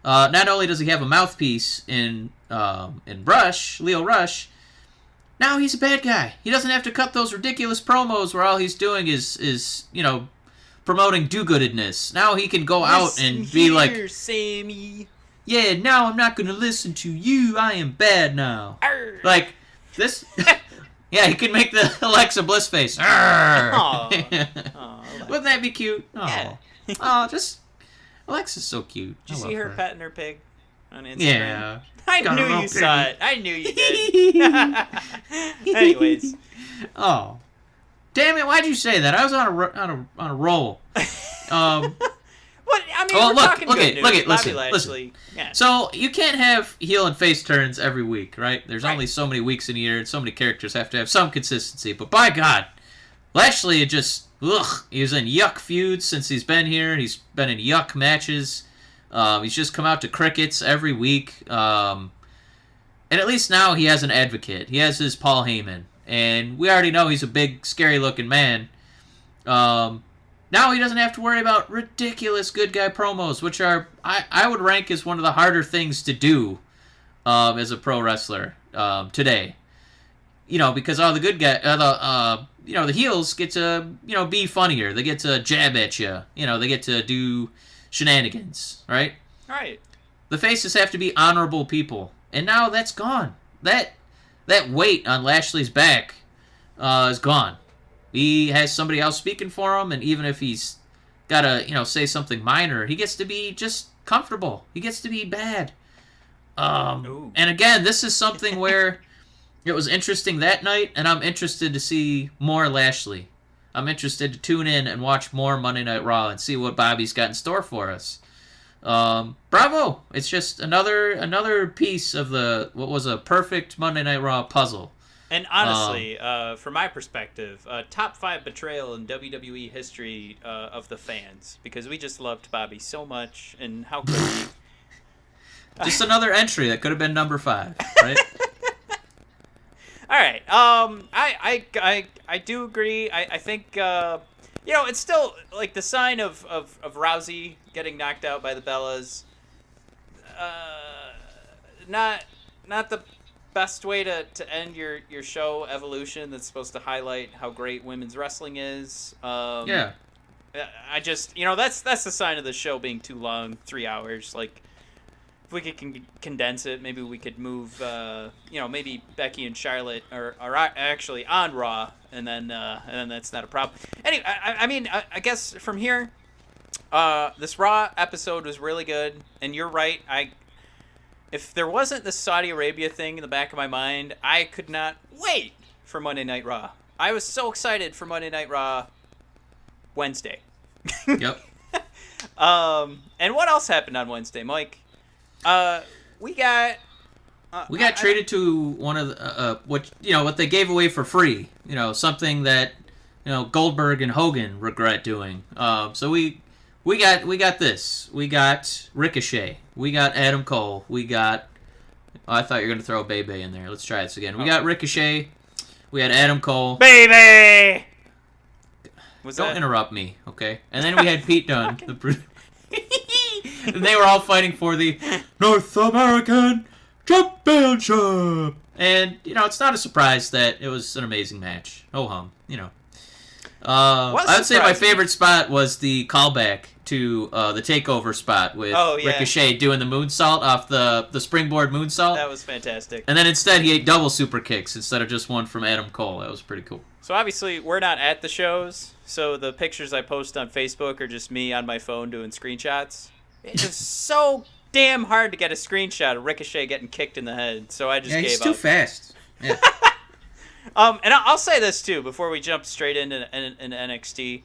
Speaker 4: Not only does he have a mouthpiece in Leo Rush, now he's a bad guy. He doesn't have to cut those ridiculous promos where all he's doing is you know, promoting do-goodedness. Now he can go out and be like,
Speaker 5: Sammy.
Speaker 4: Yeah, now I'm not going to listen to you. I am bad now.
Speaker 5: Arr.
Speaker 4: Like, this... Yeah, he can make the Alexa Bliss face. Wouldn't that be cute? Oh,
Speaker 5: Yeah.
Speaker 4: oh, just... Alexa's so cute.
Speaker 5: Did you
Speaker 4: I
Speaker 5: see
Speaker 4: love
Speaker 5: her petting her pig on Instagram?
Speaker 4: Yeah.
Speaker 5: I
Speaker 4: Got a
Speaker 5: knew
Speaker 4: little
Speaker 5: you saw
Speaker 4: piggy.
Speaker 5: it. I knew you did. Anyways.
Speaker 4: Oh. Damn it, why'd you say that? I was on a roll.
Speaker 5: What? I mean,
Speaker 4: Well,
Speaker 5: we're talking good news. Bobby
Speaker 4: listen.
Speaker 5: Lashley. Yeah.
Speaker 4: So, you can't have heel and face turns every week, right? There's only so many weeks in a year, and so many characters have to have some consistency. But by God, Lashley just, he was in yuck feuds since he's been here. He's been in yuck matches. He's just come out to crickets every week. And at least now he has an advocate. He has his Paul Heyman. And we already know he's a big, scary-looking man. Now he doesn't have to worry about ridiculous good guy promos, which are, I would rank as one of the harder things to do as a pro wrestler today. You know, because all the good guys, the heels get to, be funnier. They get to jab at you. They get to do shenanigans, right?
Speaker 5: Right.
Speaker 4: The faces have to be honorable people. And now that's gone. That weight on Lashley's back is gone. He has somebody else speaking for him, and even if he's got to, say something minor, he gets to be just comfortable. He gets to be bad. And again, this is something where it was interesting that night, and I'm interested to see more Lashley. I'm interested to tune in and watch more Monday Night Raw and see what Bobby's got in store for us. Bravo! It's just another piece of what was a perfect Monday Night Raw puzzle.
Speaker 5: And honestly, from my perspective, top 5 betrayal in WWE history of the fans, because we just loved Bobby so much, and how could we?
Speaker 4: Just another entry that could have been number 5, right?
Speaker 5: All right. I do agree. I think it's still like the sign of Rousey getting knocked out by the Bellas. Not the best way to end your show, Evolution, that's supposed to highlight how great women's wrestling is.
Speaker 4: Yeah.
Speaker 5: I just, that's the sign of the show being too long, 3 hours. Like, if we could condense it, maybe we could move, maybe Becky and Charlotte are actually on Raw, and then that's not a problem. Anyway, I guess from here, this Raw episode was really good, and you're right. If there wasn't the Saudi Arabia thing in the back of my mind, I could not wait for Monday Night Raw. I was so excited for Monday Night Raw Wednesday.
Speaker 4: Yep.
Speaker 5: And what else happened on Wednesday, Mike? We got
Speaker 4: treated to one of the, what they gave away for free. Something that Goldberg and Hogan regret doing. So we got this. We got Ricochet. We got Adam Cole. We got. Oh, I thought you were gonna throw Bebe in there. Let's try this again. We got Ricochet. We had Adam Cole.
Speaker 5: Baby.
Speaker 4: Don't interrupt me, okay? And then we had Pete Dunne. And they were all fighting for the North American Championship. And it's not a surprise that it was an amazing match. Oh hum, I would say my favorite spot was the callback to the takeover spot with Ricochet doing the moonsault off the springboard moonsault.
Speaker 5: That was fantastic.
Speaker 4: And then instead he ate double super kicks instead of just one from Adam Cole. That was pretty cool.
Speaker 5: So obviously we're not at the shows, so the pictures I post on Facebook are just me on my phone doing screenshots. It's just so damn hard to get a screenshot of Ricochet getting kicked in the head, so I just gave up.
Speaker 4: He's too fast. Yeah.
Speaker 5: And I'll say this too before we jump straight into NXT.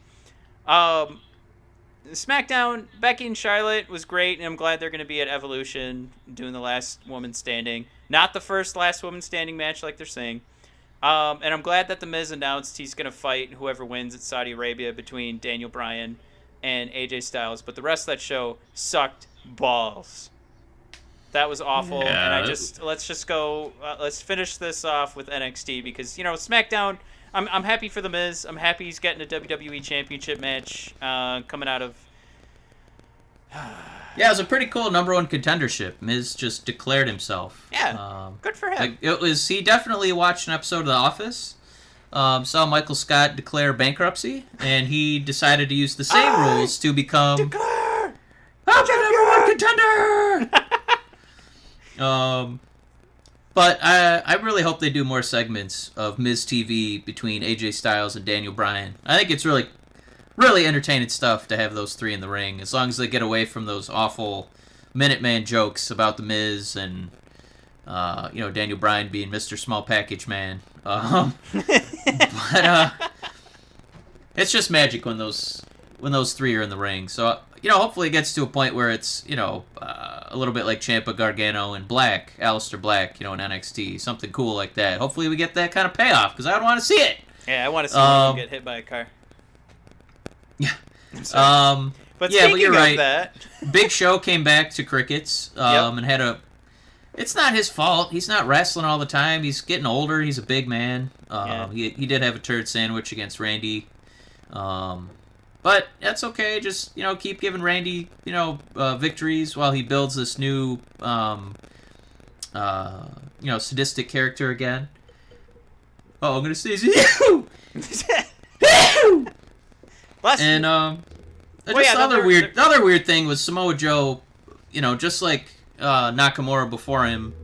Speaker 5: SmackDown, Becky and Charlotte was great, and I'm glad they're going to be at Evolution doing the last woman standing. Not the first last woman standing match like they're saying. And I'm glad that The Miz announced he's going to fight whoever wins at Saudi Arabia between Daniel Bryan and AJ Styles. But the rest of that show sucked balls. That was awful.
Speaker 4: Yeah.
Speaker 5: And let's finish this off with NXT because, SmackDown, I'm happy for The Miz. I'm happy he's getting a WWE Championship match coming out of...
Speaker 4: Yeah, it was a pretty cool number 1 contendership. Miz just declared himself.
Speaker 5: Yeah, good for him.
Speaker 4: He definitely watched an episode of The Office, saw Michael Scott declare bankruptcy, and he decided to use the same rules to become...
Speaker 5: Declare!
Speaker 4: I'm the number 1 contender! But I really hope they do more segments of Miz TV between AJ Styles and Daniel Bryan. I think it's really really entertaining stuff to have those three in the ring, as long as they get away from those awful Minuteman jokes about The Miz and, Daniel Bryan being Mr. Small Package Man. But it's just magic when those three are in the ring. So, hopefully it gets to a point where it's, a little bit like Ciampa, Gargano, and Black, Aleister Black, in NXT. Something cool like that. Hopefully we get that kind of payoff, because I would want to see it.
Speaker 5: Yeah, I want to see him get hit by a car.
Speaker 4: Yeah.
Speaker 5: But
Speaker 4: yeah,
Speaker 5: speaking
Speaker 4: but you're
Speaker 5: of
Speaker 4: right.
Speaker 5: that...
Speaker 4: Big Show came back to crickets and had a... It's not his fault. He's not wrestling all the time. He's getting older. He's a big man. He did have a turd sandwich against Randy. But that's okay. Just, keep giving Randy, victories while he builds this new, sadistic character again. Oh, I'm going to sneeze. And, the other weird thing was Samoa Joe, just like Nakamura before him,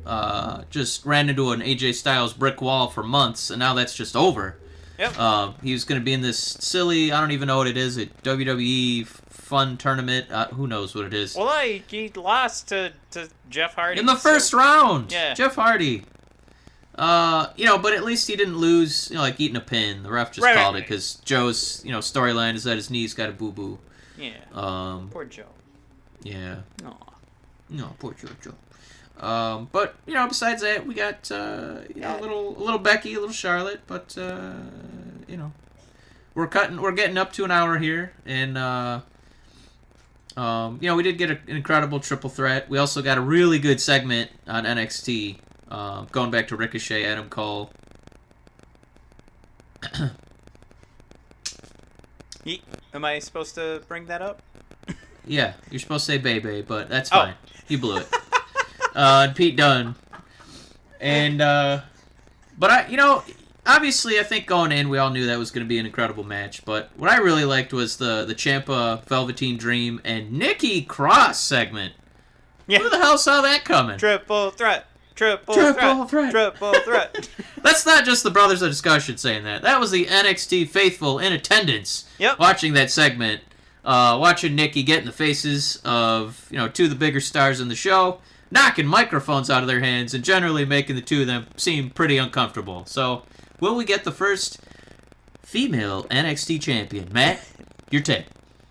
Speaker 4: just ran into an AJ Styles brick wall for months, and now that's just over.
Speaker 5: Yep.
Speaker 4: He was going to be in this silly, I don't even know what it is, a WWE fun tournament. Who knows what it is?
Speaker 5: Well, he lost to Jeff Hardy.
Speaker 4: In the first round.
Speaker 5: Yeah.
Speaker 4: Jeff Hardy. But at least he didn't lose, like eating a pin. The ref just called it because Joe's, storyline is that his knee's got a boo-boo.
Speaker 5: Yeah. Poor Joe.
Speaker 4: Yeah.
Speaker 5: Aw.
Speaker 4: No, poor Joe. But besides that, we got a little Becky, a little Charlotte, but we're getting up to an hour here, and we did get an incredible triple threat. We also got a really good segment on NXT, going back to Ricochet, Adam Cole.
Speaker 5: Am I supposed to bring that up?
Speaker 4: Yeah, you're supposed to say Bebe, but that's fine. You blew it. And Pete Dunne. And, but obviously I think going in we all knew that was going to be an incredible match, but what I really liked was the Ciampa, Velveteen Dream, and Nikki Cross segment.
Speaker 5: Yeah.
Speaker 4: Who the hell saw that coming?
Speaker 5: Triple threat.
Speaker 4: That's not just the Brothers of Discussion saying that. That was the NXT faithful in attendance watching that segment, watching Nikki get in the faces of, two of the bigger stars in the show, knocking microphones out of their hands, and generally making the two of them seem pretty uncomfortable. So, will we get the first female NXT champion? Matt, your take.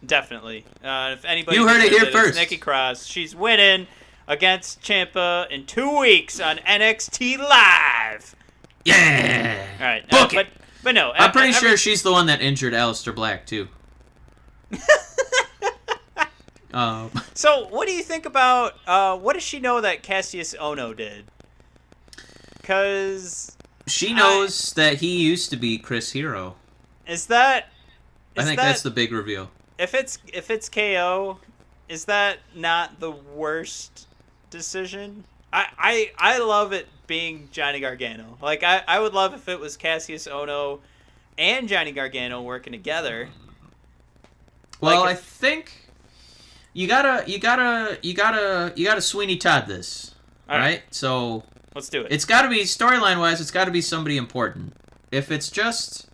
Speaker 5: Definitely. If anybody
Speaker 4: you heard it here first.
Speaker 5: Nikki Cross. She's winning against Ciampa in 2 weeks on NXT Live.
Speaker 4: Yeah.
Speaker 5: All right.
Speaker 4: Book it.
Speaker 5: But no.
Speaker 4: I'm pretty sure she's the one that injured Aleister Black too.
Speaker 5: So, what do you think about what does she know that Cassius Ohno did? Because
Speaker 4: she knows that he used to be Chris Hero.
Speaker 5: I think
Speaker 4: that's the big reveal.
Speaker 5: If it's KO, is that not the worst decision? I love it being Johnny Gargano. Like I would love if it was Cassius Ohno and Johnny Gargano working together.
Speaker 4: Well, I think you gotta Sweeney Todd this, all right? So
Speaker 5: let's do it.
Speaker 4: It's got to be storyline wise. It's got to be somebody important. If it's just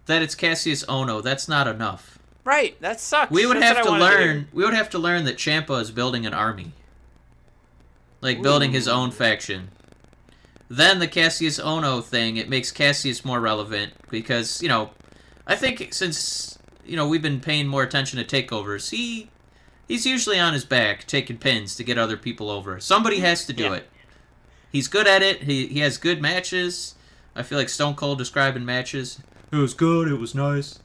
Speaker 4: that it's Cassius Ohno, that's not enough.
Speaker 5: Right, that sucks.
Speaker 4: We would have to learn. We would have to learn that Ciampa is building an army, like building his own faction. Then the Cassius Ohno thing, it makes Cassius more relevant because I think since we've been paying more attention to takeovers, he's usually on his back taking pins to get other people over. Somebody has to do it. He's good at it. He has good matches. I feel like Stone Cold describing matches. It was good. It was nice.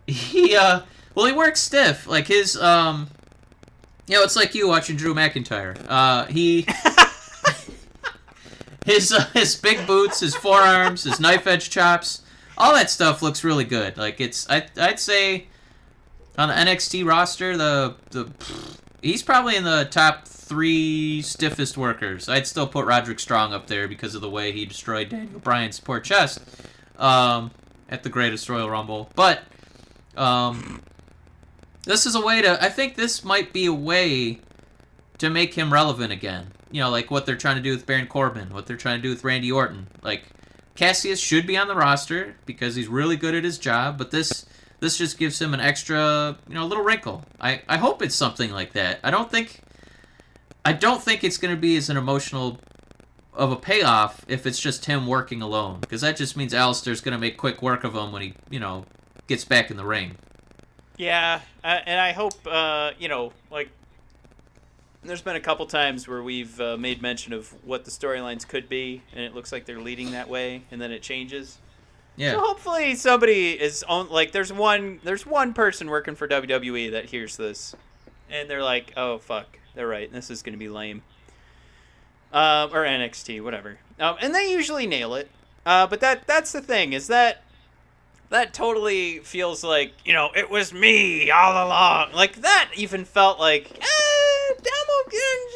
Speaker 4: He works stiff. Like his it's like you watching Drew McIntyre. His big boots, his forearms, his knife edge chops, all that stuff looks really good. Like I'd say on the NXT roster, he's probably in the top 3 stiffest workers. I'd still put Roderick Strong up there because of the way he destroyed Daniel Bryan's poor chest at the Greatest Royal Rumble. But this is a way to... I think this might be a way to make him relevant again. Like what they're trying to do with Baron Corbin, what they're trying to do with Randy Orton. Like, Cassius should be on the roster because he's really good at his job, but this just gives him an extra, little wrinkle. I hope it's something like that. I don't think it's going to be as an emotional of a payoff if it's just him working alone, because that just means Alistair's going to make quick work of him when he, gets back in the ring.
Speaker 5: Yeah, and I hope, there's been a couple times where we've made mention of what the storylines could be, and it looks like they're leading that way, and then it changes.
Speaker 4: Yeah.
Speaker 5: So hopefully somebody is on. Like, there's one person working for WWE that hears this, and they're like, "Oh fuck, they're right. This is gonna be lame." Or NXT, whatever. And they usually nail it. But that's the thing, is that totally feels like, it was me all along. Like, that even felt like,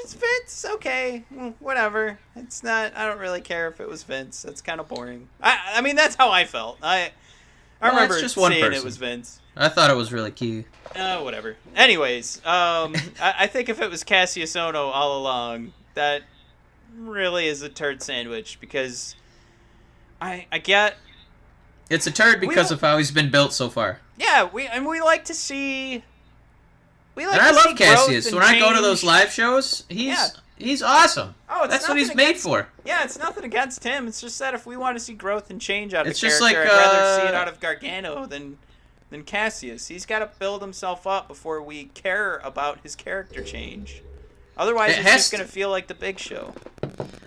Speaker 5: it's Vince, okay, whatever. It's not, I don't really care if it was Vince. That's kind of boring. I mean, that's how I felt. I remember
Speaker 4: just one
Speaker 5: saying
Speaker 4: person.
Speaker 5: It was Vince.
Speaker 4: I thought it was really key.
Speaker 5: Whatever. Anyways, I think if it was Cassius Ohno all along, that really is a turd sandwich, because I get...
Speaker 4: It's a turd because of how he's been built so far.
Speaker 5: Yeah, we like to see...
Speaker 4: I love Cassius. When I go to those live shows, he's awesome.
Speaker 5: Oh,
Speaker 4: that's what he's made for.
Speaker 5: Yeah, it's nothing against him. It's just that if we want to see growth and change out of
Speaker 4: it's
Speaker 5: a character,
Speaker 4: just like,
Speaker 5: I'd rather see it out of Gargano than Cassius. He's got to build himself up before we care about his character change. Otherwise, it's just going to feel like the Big Show.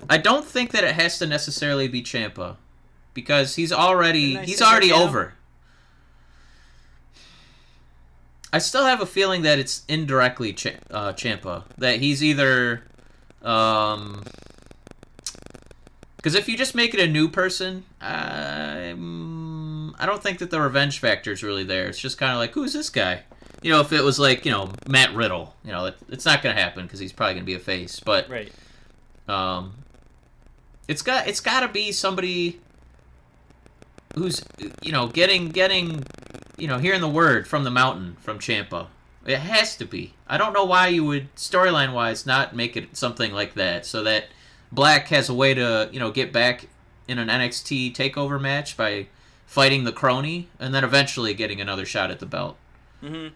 Speaker 4: I don't think that it has to necessarily be Ciampa, because he's already over. I still have a feeling that it's indirectly Ciampa. That he's either... Because if you just make it a new person, I don't think that the revenge factor is really there. It's just kind of like, who's this guy? If it was like, Matt Riddle, it's not going to happen because he's probably going to be a face. But
Speaker 5: right.
Speaker 4: It's got to be somebody who's, getting hearing the word from the mountain from Ciampa. It has to be. I don't know why you would, storyline-wise, not make it something like that, so that Black has a way to, get back in an NXT TakeOver match by fighting the crony, and then eventually getting another shot at the belt.
Speaker 5: Mm-hmm.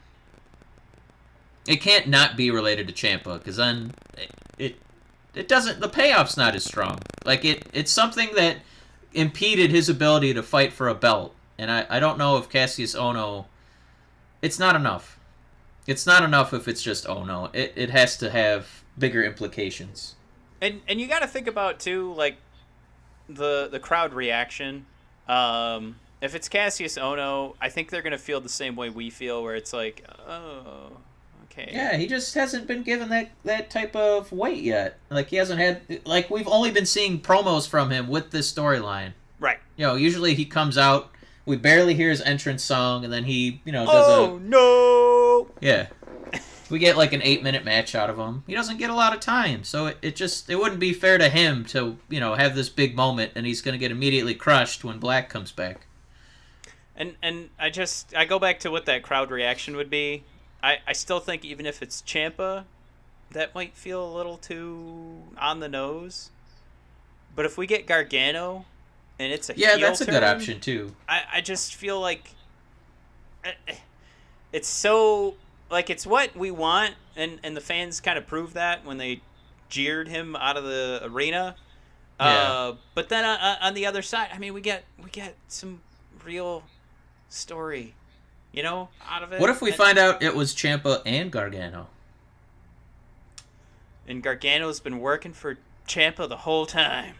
Speaker 4: It can't not be related to Ciampa, because then it doesn't, the payoff's not as strong. Like, it's something that impeded his ability to fight for a belt. And I don't know if Cassius Ohno... It's not enough. It's not enough if it's just Ohno. It has to have bigger implications.
Speaker 5: And you got to think about, too, like, the crowd reaction. If it's Cassius Ohno, I think they're going to feel the same way we feel, where it's like, oh, okay.
Speaker 4: Yeah, he just hasn't been given that type of weight yet. Like, he hasn't had... Like, we've only been seeing promos from him with this storyline.
Speaker 5: Right.
Speaker 4: Usually he comes out... We barely hear his entrance song, and then he, does
Speaker 5: no!
Speaker 4: Yeah. We get like an 8-minute match out of him. He doesn't get a lot of time, so it wouldn't be fair to him to, have this big moment, and he's going to get immediately crushed when Black comes back.
Speaker 5: And I go back to what that crowd reaction would be. I still think even if it's Ciampa, that might feel a little too on the nose. But if we get Gargano... And it's a heel
Speaker 4: that's a
Speaker 5: turn,
Speaker 4: good option too.
Speaker 5: I just feel like it's so like it's what we want, and the fans kind of proved that when they jeered him out of the arena.
Speaker 4: Yeah.
Speaker 5: But then on the other side, I mean, we get some real story, out of it.
Speaker 4: What if we find out it was Ciampa and Gargano?
Speaker 5: And Gargano's been working for Ciampa the whole time.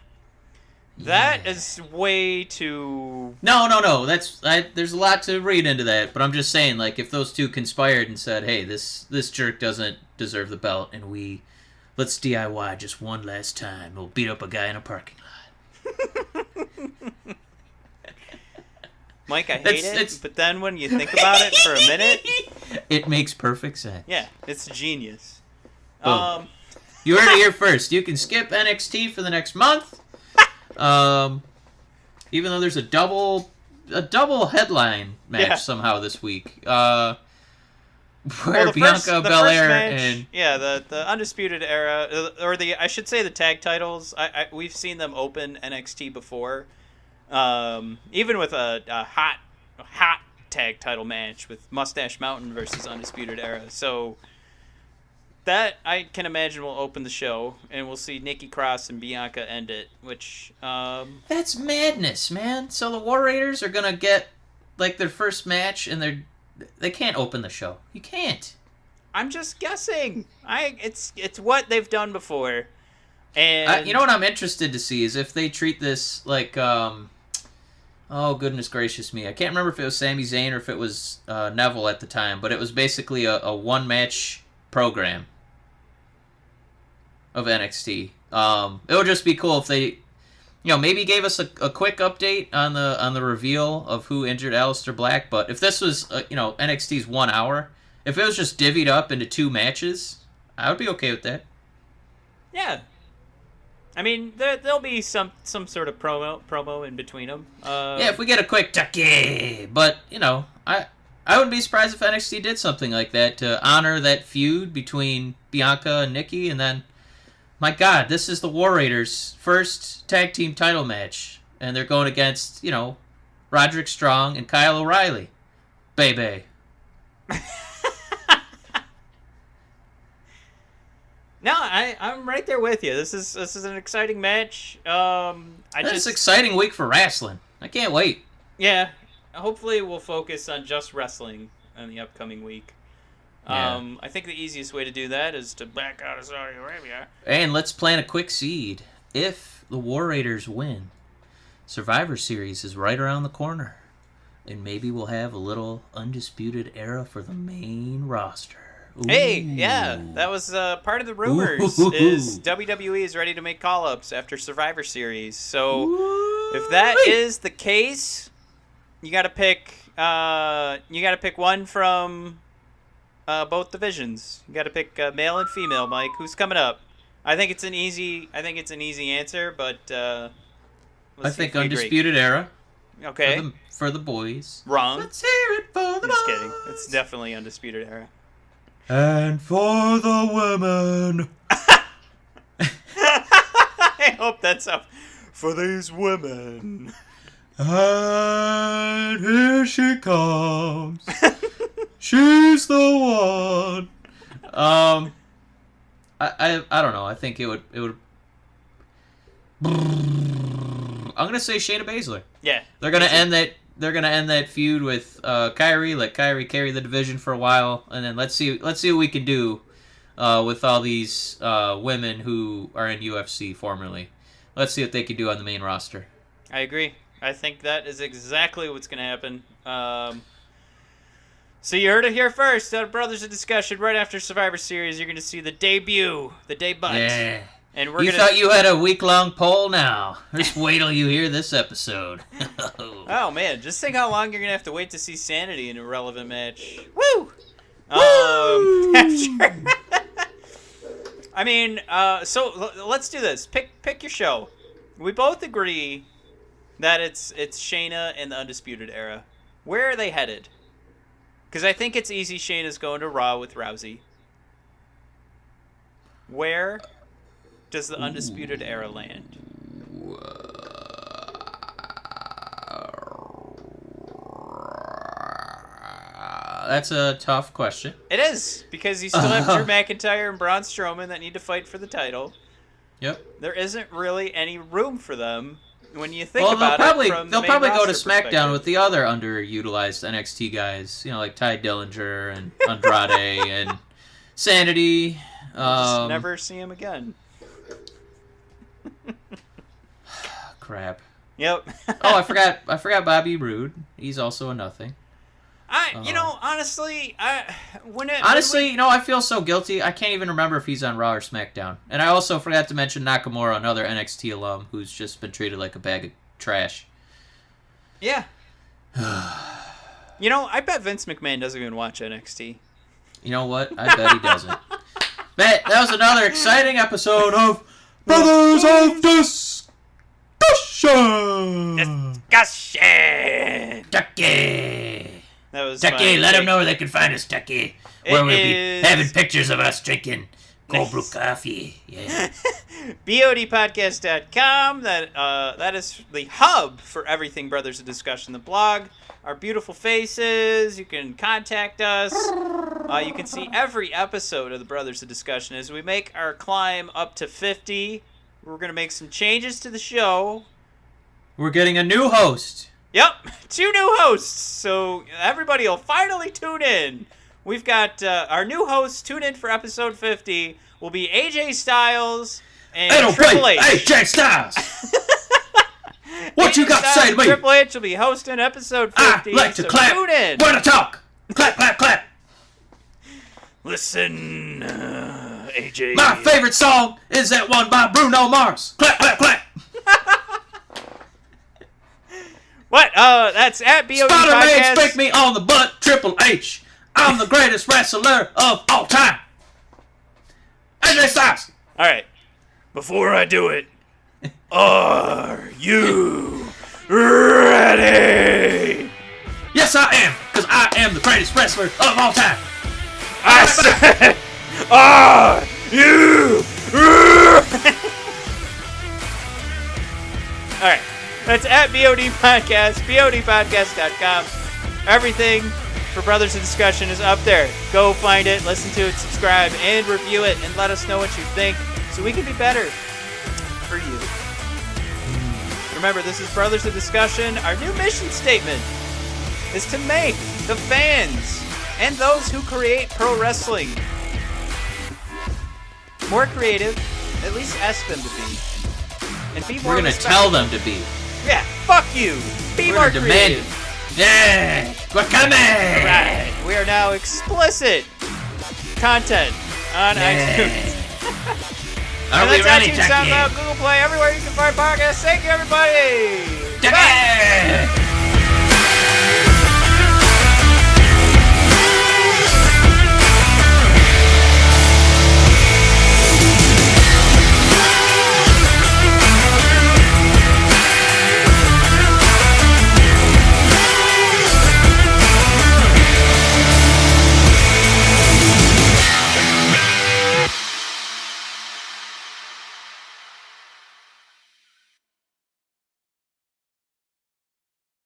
Speaker 5: That is way too...
Speaker 4: No. There's a lot to read into that, but I'm just saying, like, if those two conspired and said, hey, this jerk doesn't deserve the belt, and let's DIY just one last time. We'll beat up a guy in a parking lot.
Speaker 5: Mike, I hate it, but then when you think about it for a minute...
Speaker 4: It makes perfect sense.
Speaker 5: Yeah, it's genius.
Speaker 4: Boom. You heard it here first. You can skip NXT for the next month. Even though there's a double headline match somehow this week, where Bianca Belair and
Speaker 5: the Undisputed Era, or I should say the tag titles. We've seen them open NXT before, Even with a hot tag title match with Mustache Mountain versus Undisputed Era. So that I can imagine will open the show, and we'll see Nikki Cross and Bianca end it, which
Speaker 4: That's madness, man. So the War Raiders are gonna get like their first match, and they can't open the show. You can't.
Speaker 5: I'm just guessing. It's what they've done before. And
Speaker 4: You know what I'm interested to see is if they treat this like oh, goodness gracious me. I can't remember if it was Sami Zayn or if it was Neville at the time, but it was basically a one-match program of NXT. It would just be cool if they, maybe gave us a quick update on the reveal of who injured Aleister Black, but if this was, NXT's 1 hour, if it was just divvied up into 2 matches, I would be okay with that.
Speaker 5: Yeah. I mean, there'll be some sort of promo in between them.
Speaker 4: Yeah, if we get a quick Tucky, but I wouldn't be surprised if NXT did something like that to honor that feud between Bianca and Nikki, and then, my God, this is the War Raiders' first tag team title match, and they're going against Roderick Strong and Kyle O'Reilly, baby.
Speaker 5: No, I'm right there with you. This is an exciting match.
Speaker 4: It's an exciting week for wrestling. I can't wait.
Speaker 5: Yeah, hopefully we'll focus on just wrestling in the upcoming week.
Speaker 4: Yeah.
Speaker 5: I think the easiest way to do that is to back out of Saudi Arabia.
Speaker 4: And let's plant a quick seed. If the War Raiders win, Survivor Series is right around the corner. And maybe we'll have a little Undisputed Era for the main roster. Ooh.
Speaker 5: Hey, yeah, that was part of the rumors. Is WWE is ready to make call-ups after Survivor Series. So if that is the case, you got to pick one from both divisions. You got to pick male and female. Mike, who's coming up? I think it's an easy answer, but
Speaker 4: I think Undisputed Era.
Speaker 5: Okay.
Speaker 4: For the boys.
Speaker 5: Wrong.
Speaker 4: Let's hear it for the boys.
Speaker 5: Just kidding. It's definitely Undisputed Era.
Speaker 4: And for the women.
Speaker 5: I hope that's up for these women.
Speaker 4: And here she comes. She's the one. I don't know. I think it would. I'm gonna say Shayna Baszler.
Speaker 5: Yeah.
Speaker 4: They're gonna end that. They're gonna end that feud with Kyrie. Let Kyrie carry the division for a while, and then let's see what we can do with all these women who are in UFC formerly. Let's see what they can do on the main roster.
Speaker 5: I agree. I think that is exactly what's going to happen. So you heard it here first. Brothers of Discussion. Right after Survivor Series, you're going to see the debut.
Speaker 4: Yeah.
Speaker 5: And
Speaker 4: You thought you had a week-long poll now. Just wait till you hear this episode.
Speaker 5: Oh, man. Just think how long you're going to have to wait to see Sanity in a relevant match. Woo! I mean, so let's do this. Pick your show. We both agree that it's Shayna and the Undisputed Era. Where are they headed? Because I think it's easy Shayna's going to Raw with Rousey. Where does the Undisputed Era land?
Speaker 4: That's a tough question.
Speaker 5: It is, because you still have Drew McIntyre and Braun Strowman that need to fight for the title.
Speaker 4: Yep.
Speaker 5: There isn't really any room for them when you think about it.
Speaker 4: They'll probably go to SmackDown with the other underutilized NXT guys, like Ty Dillinger and Andrade and Sanity.
Speaker 5: Just never see him again.
Speaker 4: Crap.
Speaker 5: Yep.
Speaker 4: Oh, I forgot Bobby Roode. He's also a nothing.
Speaker 5: Honestly, I
Speaker 4: feel so guilty. I can't even remember if he's on Raw or SmackDown. And I also forgot to mention Nakamura, another NXT alum who's just been treated like a bag of trash.
Speaker 5: Yeah. I bet Vince McMahon doesn't even watch NXT.
Speaker 4: You know what? I bet he doesn't. That was another exciting episode of Brothers of Discussion. Ducky.
Speaker 5: That was
Speaker 4: Tucky, let them know where they can find us, Tucky. Where we'll be having pictures of us drinking cold brew coffee. Yeah.
Speaker 5: bodpodcast.com. That is the hub for everything Brothers of Discussion, the blog. Our beautiful faces. You can contact us. You can see every episode of the Brothers of Discussion as we make our climb up to 50. We're going to make some changes to the show.
Speaker 4: We're getting a new host.
Speaker 5: Yep, 2 new hosts. So everybody will finally tune in. We've got our new hosts. Tune in for episode 50. Will be AJ Styles and Triple H.
Speaker 3: AJ Styles. What you got to say to me?
Speaker 5: Triple H will be hosting episode 50.
Speaker 3: I like to clap
Speaker 5: Tune in.
Speaker 3: when I talk. Clap, clap, clap.
Speaker 5: Listen, AJ.
Speaker 3: My favorite song is that one by Bruno Mars. Clap, clap, clap.
Speaker 5: What? That's at BOD
Speaker 3: Spider-Man
Speaker 5: Podcast.
Speaker 3: spank me on the butt, Triple H. I'm the greatest wrestler of all time. AJ Styles.
Speaker 5: All right. Before I do it, are you ready?
Speaker 3: Yes, I am, because I am the greatest wrestler of all time.
Speaker 5: I said, are you ready? All right. That's at BOD Podcast, bodpodcast.com. Everything for Brothers of Discussion is up there. Go find it, listen to it, subscribe, and review it, and let us know what you think so we can be better for you. Remember, this is Brothers of Discussion. Our new mission statement is to make the fans and those who create pro wrestling more creative, at least ask them to be. And be more
Speaker 4: We're going to tell them to be.
Speaker 5: Yeah, fuck you. Be
Speaker 4: We're
Speaker 5: more
Speaker 4: going to demand
Speaker 5: creative.
Speaker 4: it.
Speaker 3: Yeah, we're coming.
Speaker 5: Right. We are now explicit content on iTunes.
Speaker 3: Are
Speaker 5: And
Speaker 3: we
Speaker 5: that's
Speaker 3: ready,
Speaker 5: iTunes, SoundCloud,
Speaker 3: Jackie?
Speaker 5: Google Play, everywhere you can find podcasts. Thank you, everybody.
Speaker 3: Jackie!